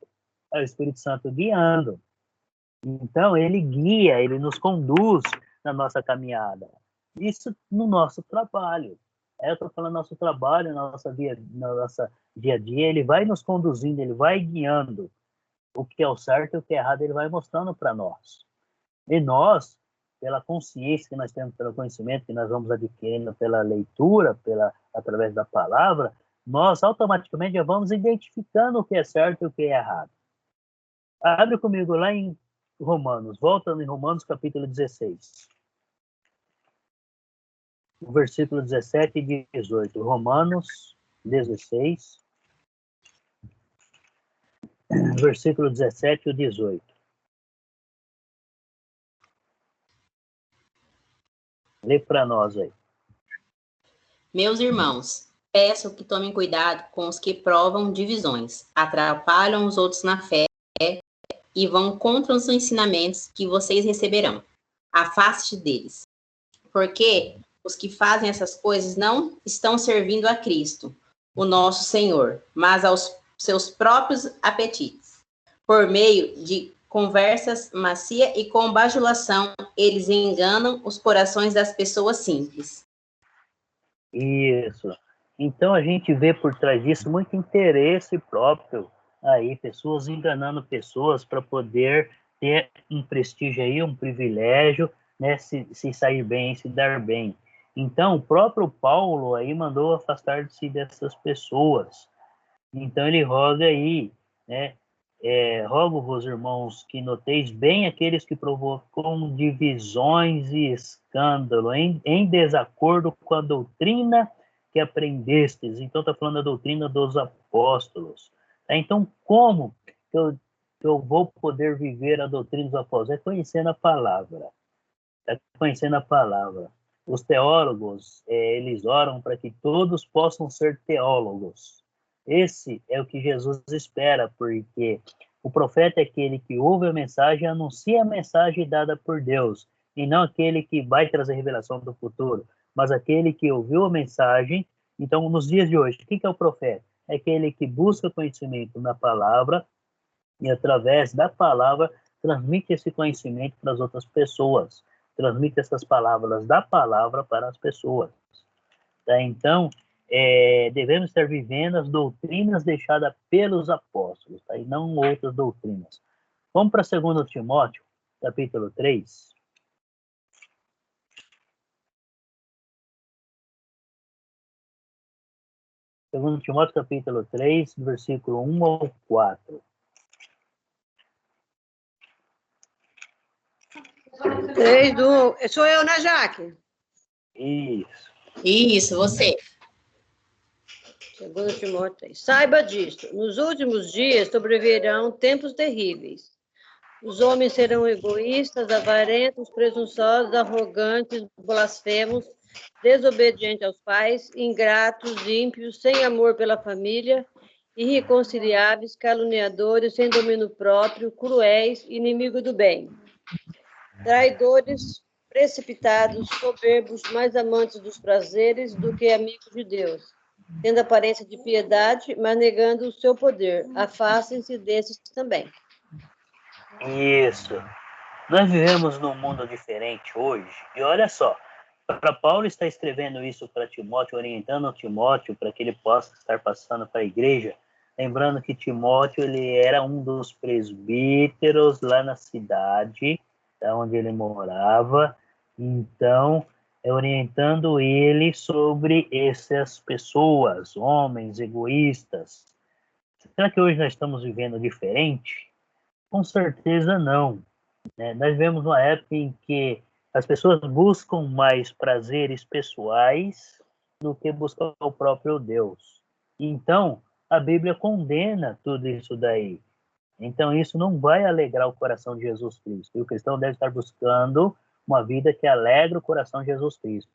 É o Espírito Santo guiando. Então, ele guia, ele nos conduz na nossa caminhada. Isso no nosso trabalho. Eu estou falando nosso trabalho, na nossa dia a dia, ele vai nos conduzindo, ele vai guiando. O que é o certo e o que é errado, ele vai mostrando para nós. E nós, pela consciência que nós temos, pelo conhecimento que nós vamos adquirindo pela leitura, através da palavra, nós automaticamente já vamos identificando o que é certo e o que é errado. Abre comigo lá em Romanos, volta em Romanos capítulo 16. O versículo 17 e 18. Romanos 16, versículo 17 e 18. Lê para nós aí. Meus irmãos, peço que tomem cuidado com os que provam divisões, atrapalham os outros na fé e vão contra os ensinamentos que vocês receberão. Afaste deles, porque os que fazem essas coisas não estão servindo a Cristo, o nosso Senhor, mas aos seus próprios apetites. Por meio de conversas macia e com bajulação, eles enganam os corações das pessoas simples. Isso. Então a gente vê por trás disso muito interesse próprio aí, pessoas enganando pessoas para poder ter um prestígio aí, um privilégio, né, se sair bem, se dar bem. Então o próprio Paulo aí mandou afastar-se dessas pessoas. Então ele roga aí, né, rogo-vos, irmãos, que noteis bem aqueles que provocam divisões e escândalo, em desacordo com a doutrina que aprendestes. Então, está falando da doutrina dos apóstolos. Então, como que eu vou poder viver a doutrina dos apóstolos? É conhecendo a palavra. É conhecendo a palavra. Os teólogos, eles oram para que todos possam ser teólogos. Esse é o que Jesus espera, porque o profeta é aquele que ouve a mensagem e anuncia a mensagem dada por Deus, e não aquele que vai trazer revelação do futuro, mas aquele que ouviu a mensagem. Então, nos dias de hoje, quem que é o profeta? É aquele que busca conhecimento na palavra e, através da palavra, transmite esse conhecimento para as outras pessoas, transmite essas palavras da palavra para as pessoas. Tá? Então, devemos estar vivendo as doutrinas deixadas pelos apóstolos, tá? E não outras doutrinas. Vamos para 2 Timóteo, capítulo 3. Segundo Timóteo, capítulo 3, versículo 1 ao 4. 3 do... Sou eu, né, Jaque? Isso, você. 2 Timóteo 3. Saiba disto, nos últimos dias sobrevirão tempos terríveis. Os homens serão egoístas, avarentos, presunçosos, arrogantes, blasfemos, desobedientes aos pais, ingratos, ímpios, sem amor pela família, irreconciliáveis, caluniadores, sem domínio próprio, cruéis, inimigos do bem, traidores, precipitados, soberbos, mais amantes dos prazeres do que amigos de Deus, tendo aparência de piedade, mas negando o seu poder. Afastem-se desses também. Isso. Nós vivemos num mundo diferente hoje, e olha só, para Paulo estar escrevendo isso para Timóteo, orientando Timóteo para que ele possa estar passando para a igreja, lembrando que Timóteo ele era um dos presbíteros lá na cidade, onde ele morava, então orientando ele sobre essas pessoas, homens egoístas. Será que hoje nós estamos vivendo diferente? Com certeza não. Nós vivemos uma época em que as pessoas buscam mais prazeres pessoais do que buscar o próprio Deus. Então, a Bíblia condena tudo isso daí. Então, isso não vai alegrar o coração de Jesus Cristo. E o cristão deve estar buscando uma vida que alegra o coração de Jesus Cristo.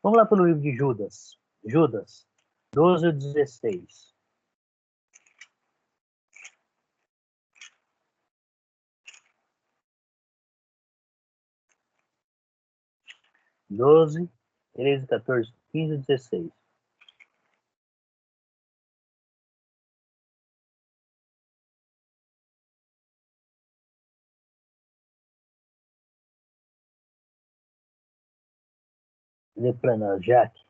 Vamos lá para o livro de Judas. Judas 12 e 16. 12, 13, 14, 15 e 16. Lê para nós, Jaque.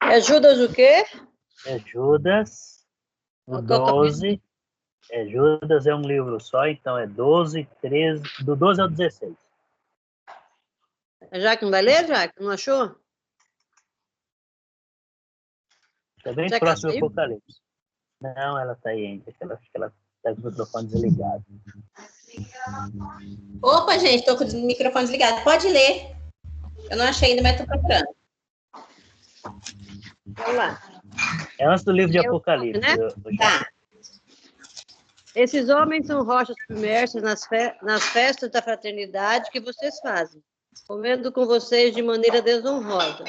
É Judas o quê? É Judas, o 12. Judas é um livro só, então é 12, 13, do 12 ao 16. A Jaque não vai ler, Jaque? Não achou? Está bem Será que ela próximo do saiu? Apocalipse. Não, ela está aí ainda. Acho que ela está com o microfone desligado. Opa, gente, tô com o microfone desligado. Pode ler. Eu não achei ainda, mas tô procurando. Vamos lá. É antes do livro de É Apocalipse. né? Tá. Esses homens são rochas submersas nas festas da fraternidade que vocês fazem, comendo com vocês de maneira desonrosa.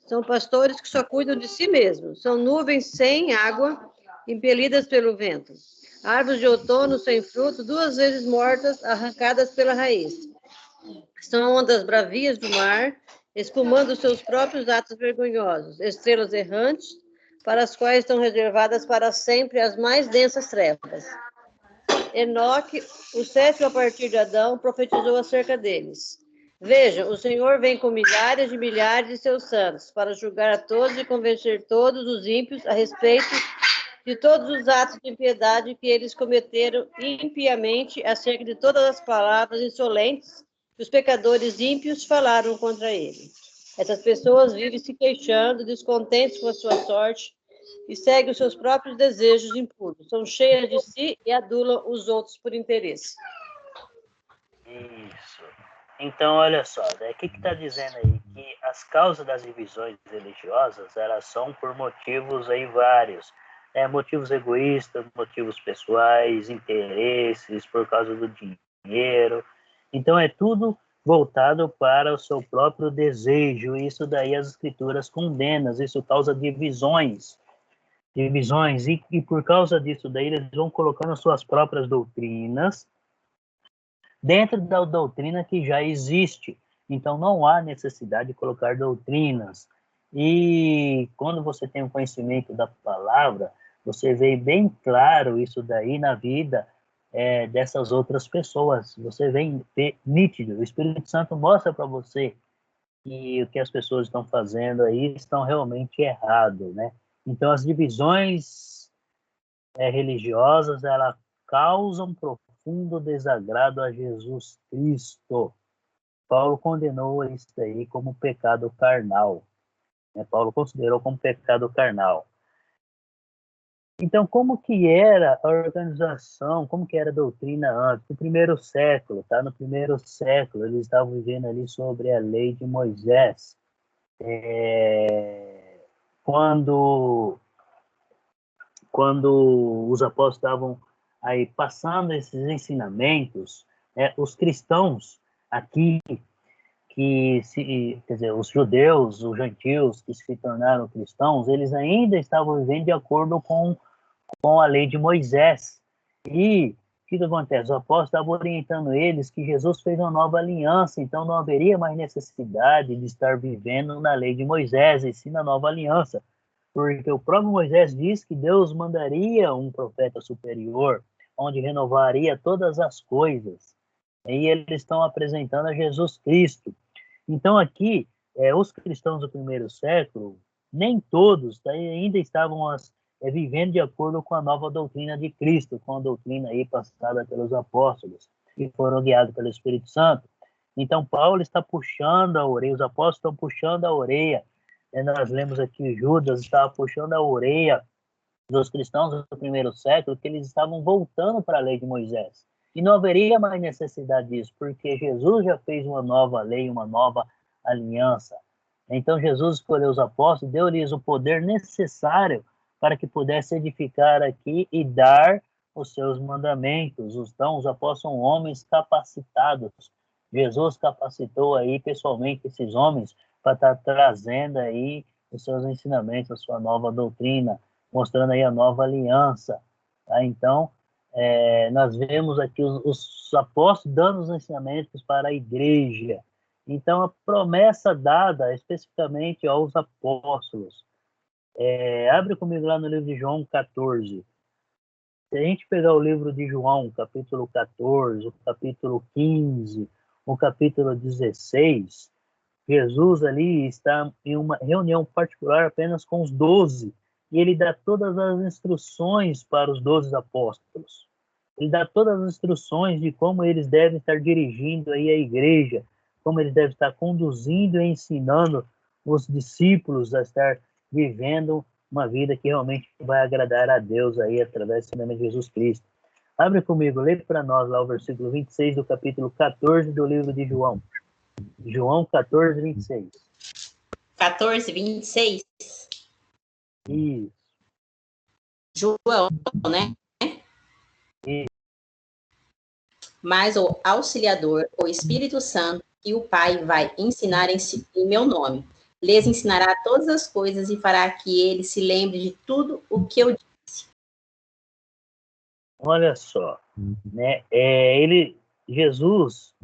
São pastores que só cuidam de si mesmos. São nuvens sem água, impelidas pelo vento. Árvores de outono sem fruto, 2 vezes mortas, arrancadas pela raiz. São ondas bravias do mar, espumando seus próprios atos vergonhosos. Estrelas errantes, para as quais estão reservadas para sempre as mais densas trevas. Enoque, o 7º a partir de Adão, profetizou acerca deles. Vejam, o Senhor vem com milhares de milhares de seus santos para julgar a todos e convencer todos os ímpios a respeito de todos os atos de impiedade que eles cometeram impiamente, acerca de todas as palavras insolentes que os pecadores ímpios falaram contra ele. Essas pessoas vivem se queixando, descontentes com a sua sorte, e seguem os seus próprios desejos impuros. São cheias de si e adulam os outros por interesse. Isso. Então, olha só, o que está dizendo aí? Que as causas das divisões religiosas, elas são por motivos aí vários. Motivos egoístas, motivos pessoais, interesses, por causa do dinheiro. Então, é tudo voltado para o seu próprio desejo. Isso daí as escrituras condenam, isso causa divisões. E por causa disso daí eles vão colocando as suas próprias doutrinas dentro da doutrina que já existe. Então não há necessidade de colocar doutrinas. E quando você tem um conhecimento da palavra, você vê bem claro isso daí na vida dessas outras pessoas. Você vê nítido. O Espírito Santo mostra para você que o que as pessoas estão fazendo aí estão realmente errado, né? Então as divisões religiosas, elas causam profundo desagrado a Jesus Cristo. Paulo condenou isso aí como pecado carnal. Né? Paulo considerou como pecado carnal. Então, como que era a organização, como que era a doutrina antes? No primeiro século, tá? No primeiro século, eles estavam vivendo ali sobre a lei de Moisés. Quando os apóstolos estavam aí passando esses ensinamentos, os cristãos aqui, quer dizer, os judeus, os gentios que se tornaram cristãos, eles ainda estavam vivendo de acordo com a lei de Moisés. E o que acontece? Os apóstolos estavam orientando eles que Jesus fez uma nova aliança, então não haveria mais necessidade de estar vivendo na lei de Moisés, e sim na nova aliança. Porque o próprio Moisés diz que Deus mandaria um profeta superior, onde renovaria todas as coisas. E eles estão apresentando a Jesus Cristo. Então, aqui, os cristãos do primeiro século, nem todos ainda estavam vivendo de acordo com a nova doutrina de Cristo, com a doutrina aí passada pelos apóstolos, que foram guiados pelo Espírito Santo. Então, Paulo está puxando a orelha, os apóstolos estão puxando a orelha. Nós lemos aqui Judas estava puxando a orelha dos cristãos do primeiro século, que eles estavam voltando para a lei de Moisés. E não haveria mais necessidade disso, porque Jesus já fez uma nova lei, uma nova aliança. Então Jesus escolheu os apóstolos, deu-lhes o poder necessário para que pudesse edificar aqui e dar os seus mandamentos. Então, os apóstolos são homens capacitados. Jesus capacitou aí pessoalmente esses homens para estar trazendo aí os seus ensinamentos, a sua nova doutrina, mostrando aí a nova aliança. Tá? Então, nós vemos aqui os apóstolos dando os ensinamentos para a igreja. Então, a promessa dada especificamente aos apóstolos. Abre comigo lá no livro de João 14. Se a gente pegar o livro de João, capítulo 14, o capítulo 15, o capítulo 16, Jesus ali está em uma reunião particular apenas com os 12, e ele dá todas as instruções para os 12 apóstolos. Ele dá todas as instruções de como eles devem estar dirigindo aí a igreja, como eles devem estar conduzindo e ensinando os discípulos a estar vivendo uma vida que realmente vai agradar a Deus aí através do nome de Jesus Cristo. Abre comigo, lê para nós lá o versículo 26 do capítulo 14 do livro de João. João 14, 26. 14, 26? Isso. João, né? Isso. Mas o Auxiliador, o Espírito Santo, que o Pai vai ensinar em meu nome, lhes ensinará todas as coisas e fará que ele se lembre de tudo o que eu disse. Olha só, né? Jesus,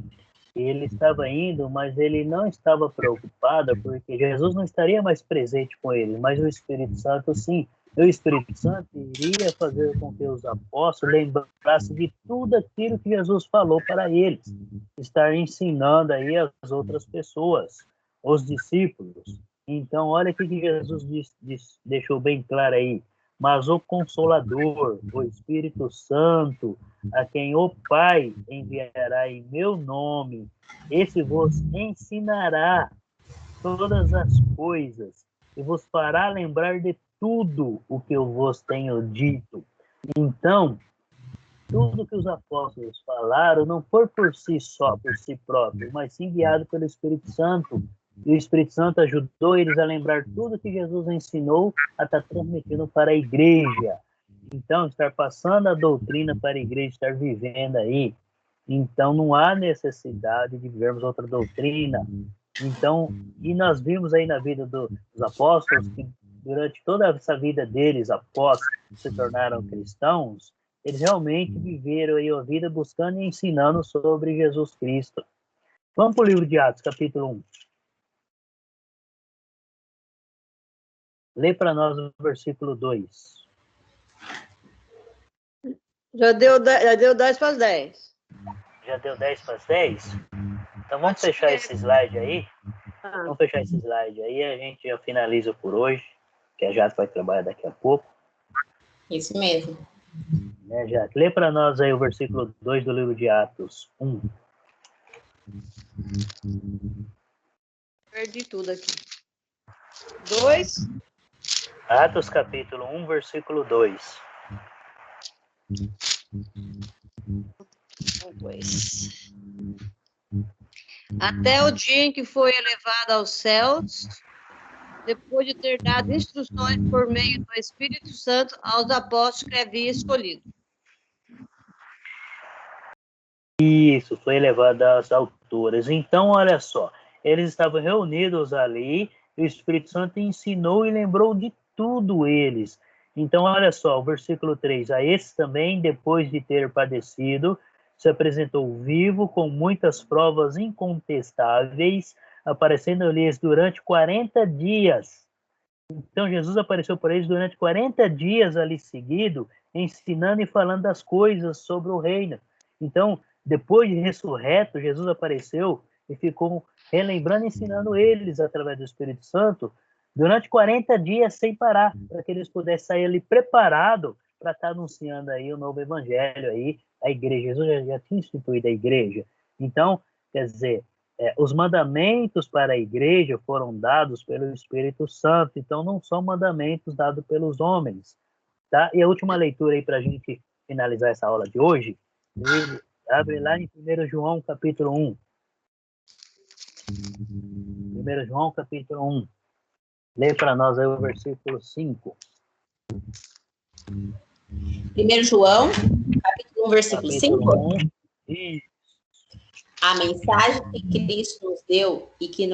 ele estava indo, mas ele não estava preocupado, porque Jesus não estaria mais presente com ele, mas o Espírito Santo sim. E o Espírito Santo iria fazer com que os apóstolos lembrassem de tudo aquilo que Jesus falou para eles, estar ensinando aí as outras pessoas, os discípulos. Então, olha o que Jesus deixou bem claro aí. Mas o Consolador, o Espírito Santo, a quem o Pai enviará em meu nome, esse vos ensinará todas as coisas e vos fará lembrar de tudo o que eu vos tenho dito. Então, tudo que os apóstolos falaram não foi por si só, por si próprio, mas sim guiado pelo Espírito Santo. E o Espírito Santo ajudou eles a lembrar tudo que Jesus ensinou a estar transmitindo para a igreja. Então, estar passando a doutrina para a igreja, estar vivendo aí. Então, não há necessidade de vivermos outra doutrina. Então, e nós vimos aí na vida dos apóstolos que durante toda essa vida deles, após se tornaram cristãos, eles realmente viveram aí a vida buscando e ensinando sobre Jesus Cristo. Vamos para o livro de Atos, capítulo 1. Lê para nós o versículo 2. Já deu 10 para as 10. Já deu 10 para as 10? Então vamos fechar esse slide aí. Vamos fechar esse slide aí e a gente já finaliza por hoje, que a Jato vai trabalhar daqui a pouco. Isso mesmo. Né, Jato? Lê para nós aí o versículo 2 do livro de Atos 1. Perdi tudo aqui. 2. Atos capítulo 1, versículo 2. 2. Até o dia em que foi elevado aos céus, depois de ter dado instruções por meio do Espírito Santo aos apóstolos que havia escolhido. Isso, foi elevado às alturas. Então, olha só, eles estavam reunidos ali, e o Espírito Santo ensinou e lembrou de tudo eles. Então, olha só, o versículo 3. A esse também, depois de ter padecido, se apresentou vivo com muitas provas incontestáveis, aparecendo-lhes durante 40 dias. Então, Jesus apareceu para eles durante 40 dias ali seguido, ensinando e falando das coisas sobre o reino. Então, depois de ressurreto, Jesus apareceu e ficou relembrando e ensinando eles através do Espírito Santo durante 40 dias sem parar, para que eles pudessem sair ali preparados para estar anunciando aí o novo evangelho aí, a igreja. Jesus já tinha instituído a igreja. Então, quer dizer, os mandamentos para a igreja foram dados pelo Espírito Santo, então não são mandamentos dados pelos homens, tá? E a última leitura aí para a gente finalizar essa aula de hoje, abre lá em 1 João capítulo 1. 1 João capítulo 1. Lê para nós aí o versículo 5. 1 João, capítulo 1, versículo 5. 1. E A mensagem que Cristo nos deu e que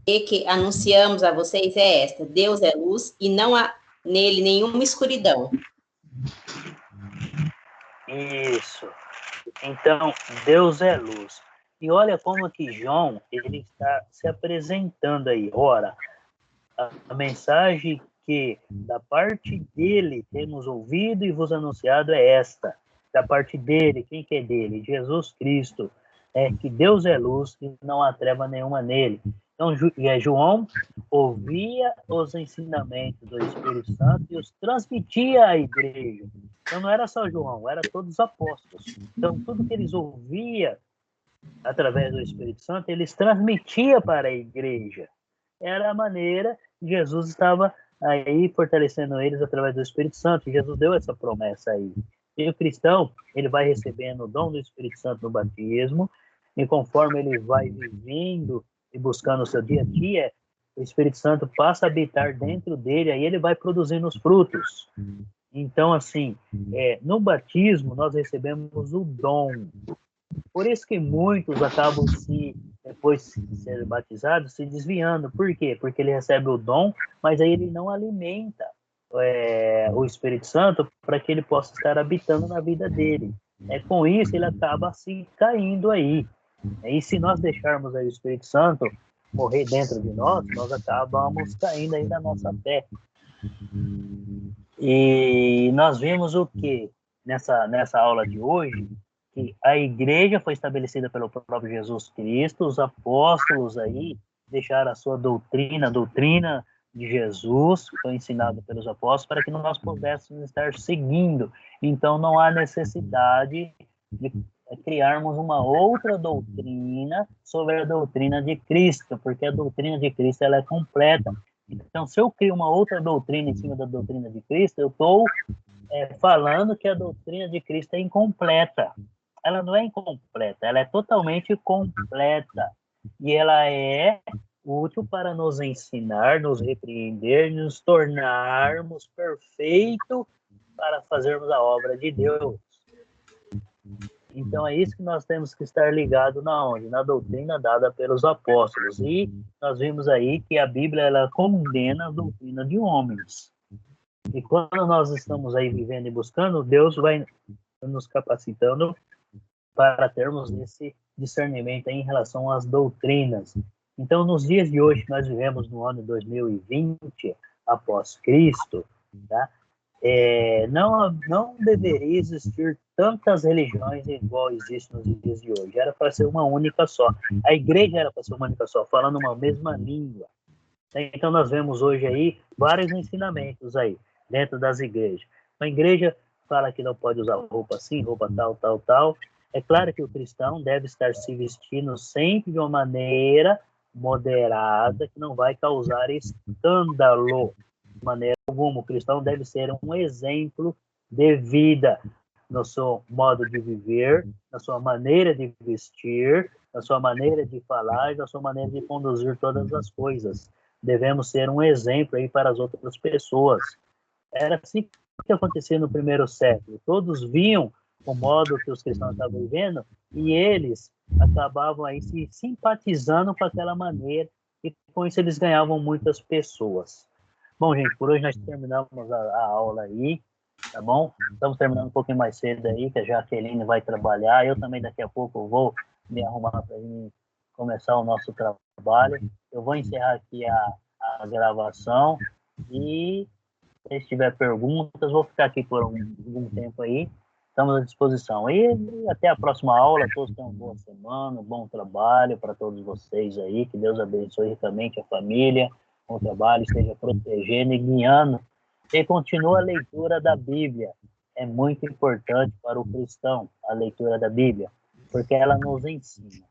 e que anunciamos a vocês é esta: Deus é luz e não há nele nenhuma escuridão. Isso. Então, Deus é luz. E olha como que João, ele está se apresentando aí. Ora, a mensagem que da parte dele temos ouvido e vos anunciado é esta. Da parte dele, quem que é dele? Jesus Cristo. É que Deus é luz e não há treva nenhuma nele. Então, João ouvia os ensinamentos do Espírito Santo e os transmitia à igreja. Então, não era só João, era todos os apóstolos. Então, tudo que eles ouviam através do Espírito Santo, eles transmitiam para a igreja. Era a maneira que Jesus estava aí fortalecendo eles através do Espírito Santo. Jesus deu essa promessa aí. E o cristão, ele vai recebendo o dom do Espírito Santo no batismo, e conforme ele vai vivendo e buscando o seu dia a dia, o Espírito Santo passa a habitar dentro dele, aí ele vai produzindo os frutos. Então, assim, no batismo, nós recebemos o dom. Por isso que muitos acabam depois de ser batizados, se desviando. Por quê? Porque ele recebe o dom, mas aí ele não alimenta o Espírito Santo para que ele possa estar habitando na vida dele. Com isso, ele acaba se caindo aí. E se nós deixarmos aí o Espírito Santo morrer dentro de nós, nós acabamos caindo aí na nossa fé. E nós vimos o que nessa aula de hoje? Que a igreja foi estabelecida pelo próprio Jesus Cristo, os apóstolos aí deixaram a sua doutrina, a doutrina de Jesus, que foi ensinada pelos apóstolos, para que nós pudéssemos estar seguindo. Então, não há necessidade de criarmos uma outra doutrina sobre a doutrina de Cristo, porque a doutrina de Cristo ela é completa. Então, se eu crio uma outra doutrina em cima da doutrina de Cristo, eu estou falando que a doutrina de Cristo é incompleta. Ela não é incompleta, ela é totalmente completa. E ela é útil para nos ensinar, nos repreender, nos tornarmos perfeitos para fazermos a obra de Deus. Então é isso que nós temos que estar ligados na doutrina dada pelos apóstolos. E nós vimos aí que a Bíblia ela condena a doutrina de homens. E quando nós estamos aí vivendo e buscando, Deus vai nos capacitando para termos esse discernimento em relação às doutrinas. Então, nos dias de hoje, que nós vivemos no ano 2020, após Cristo, tá? Não deveria existir tantas religiões igual existem nos dias de hoje. Era para ser uma única só. A igreja era para ser uma única só, falando uma mesma língua. Então, nós vemos hoje aí vários ensinamentos aí dentro das igrejas. A igreja fala que não pode usar roupa assim, roupa tal, tal, tal. É claro que o cristão deve estar se vestindo sempre de uma maneira moderada, que não vai causar escândalo de maneira alguma. O cristão deve ser um exemplo de vida no seu modo de viver, na sua maneira de vestir, na sua maneira de falar e na sua maneira de conduzir todas as coisas. Devemos ser um exemplo aí para as outras pessoas. Era assim que acontecia no primeiro século. Todos viam o modo que os cristãos estavam vivendo e eles acabavam aí se simpatizando com aquela maneira e com isso eles ganhavam muitas pessoas. Bom, gente, por hoje nós terminamos a aula aí, tá bom? Estamos terminando um pouquinho mais cedo aí, que a Jaqueline vai trabalhar. Eu também daqui a pouco vou me arrumar para começar o nosso trabalho. Eu vou encerrar aqui a gravação e se tiver perguntas, vou ficar aqui por algum tempo aí. Estamos à disposição. E até a próxima aula. Todos tenham uma boa semana, um bom trabalho para todos vocês aí. Que Deus abençoe ricamente a família, bom trabalho, esteja protegendo e guiando. E continua a leitura da Bíblia. É muito importante para o cristão a leitura da Bíblia, porque ela nos ensina.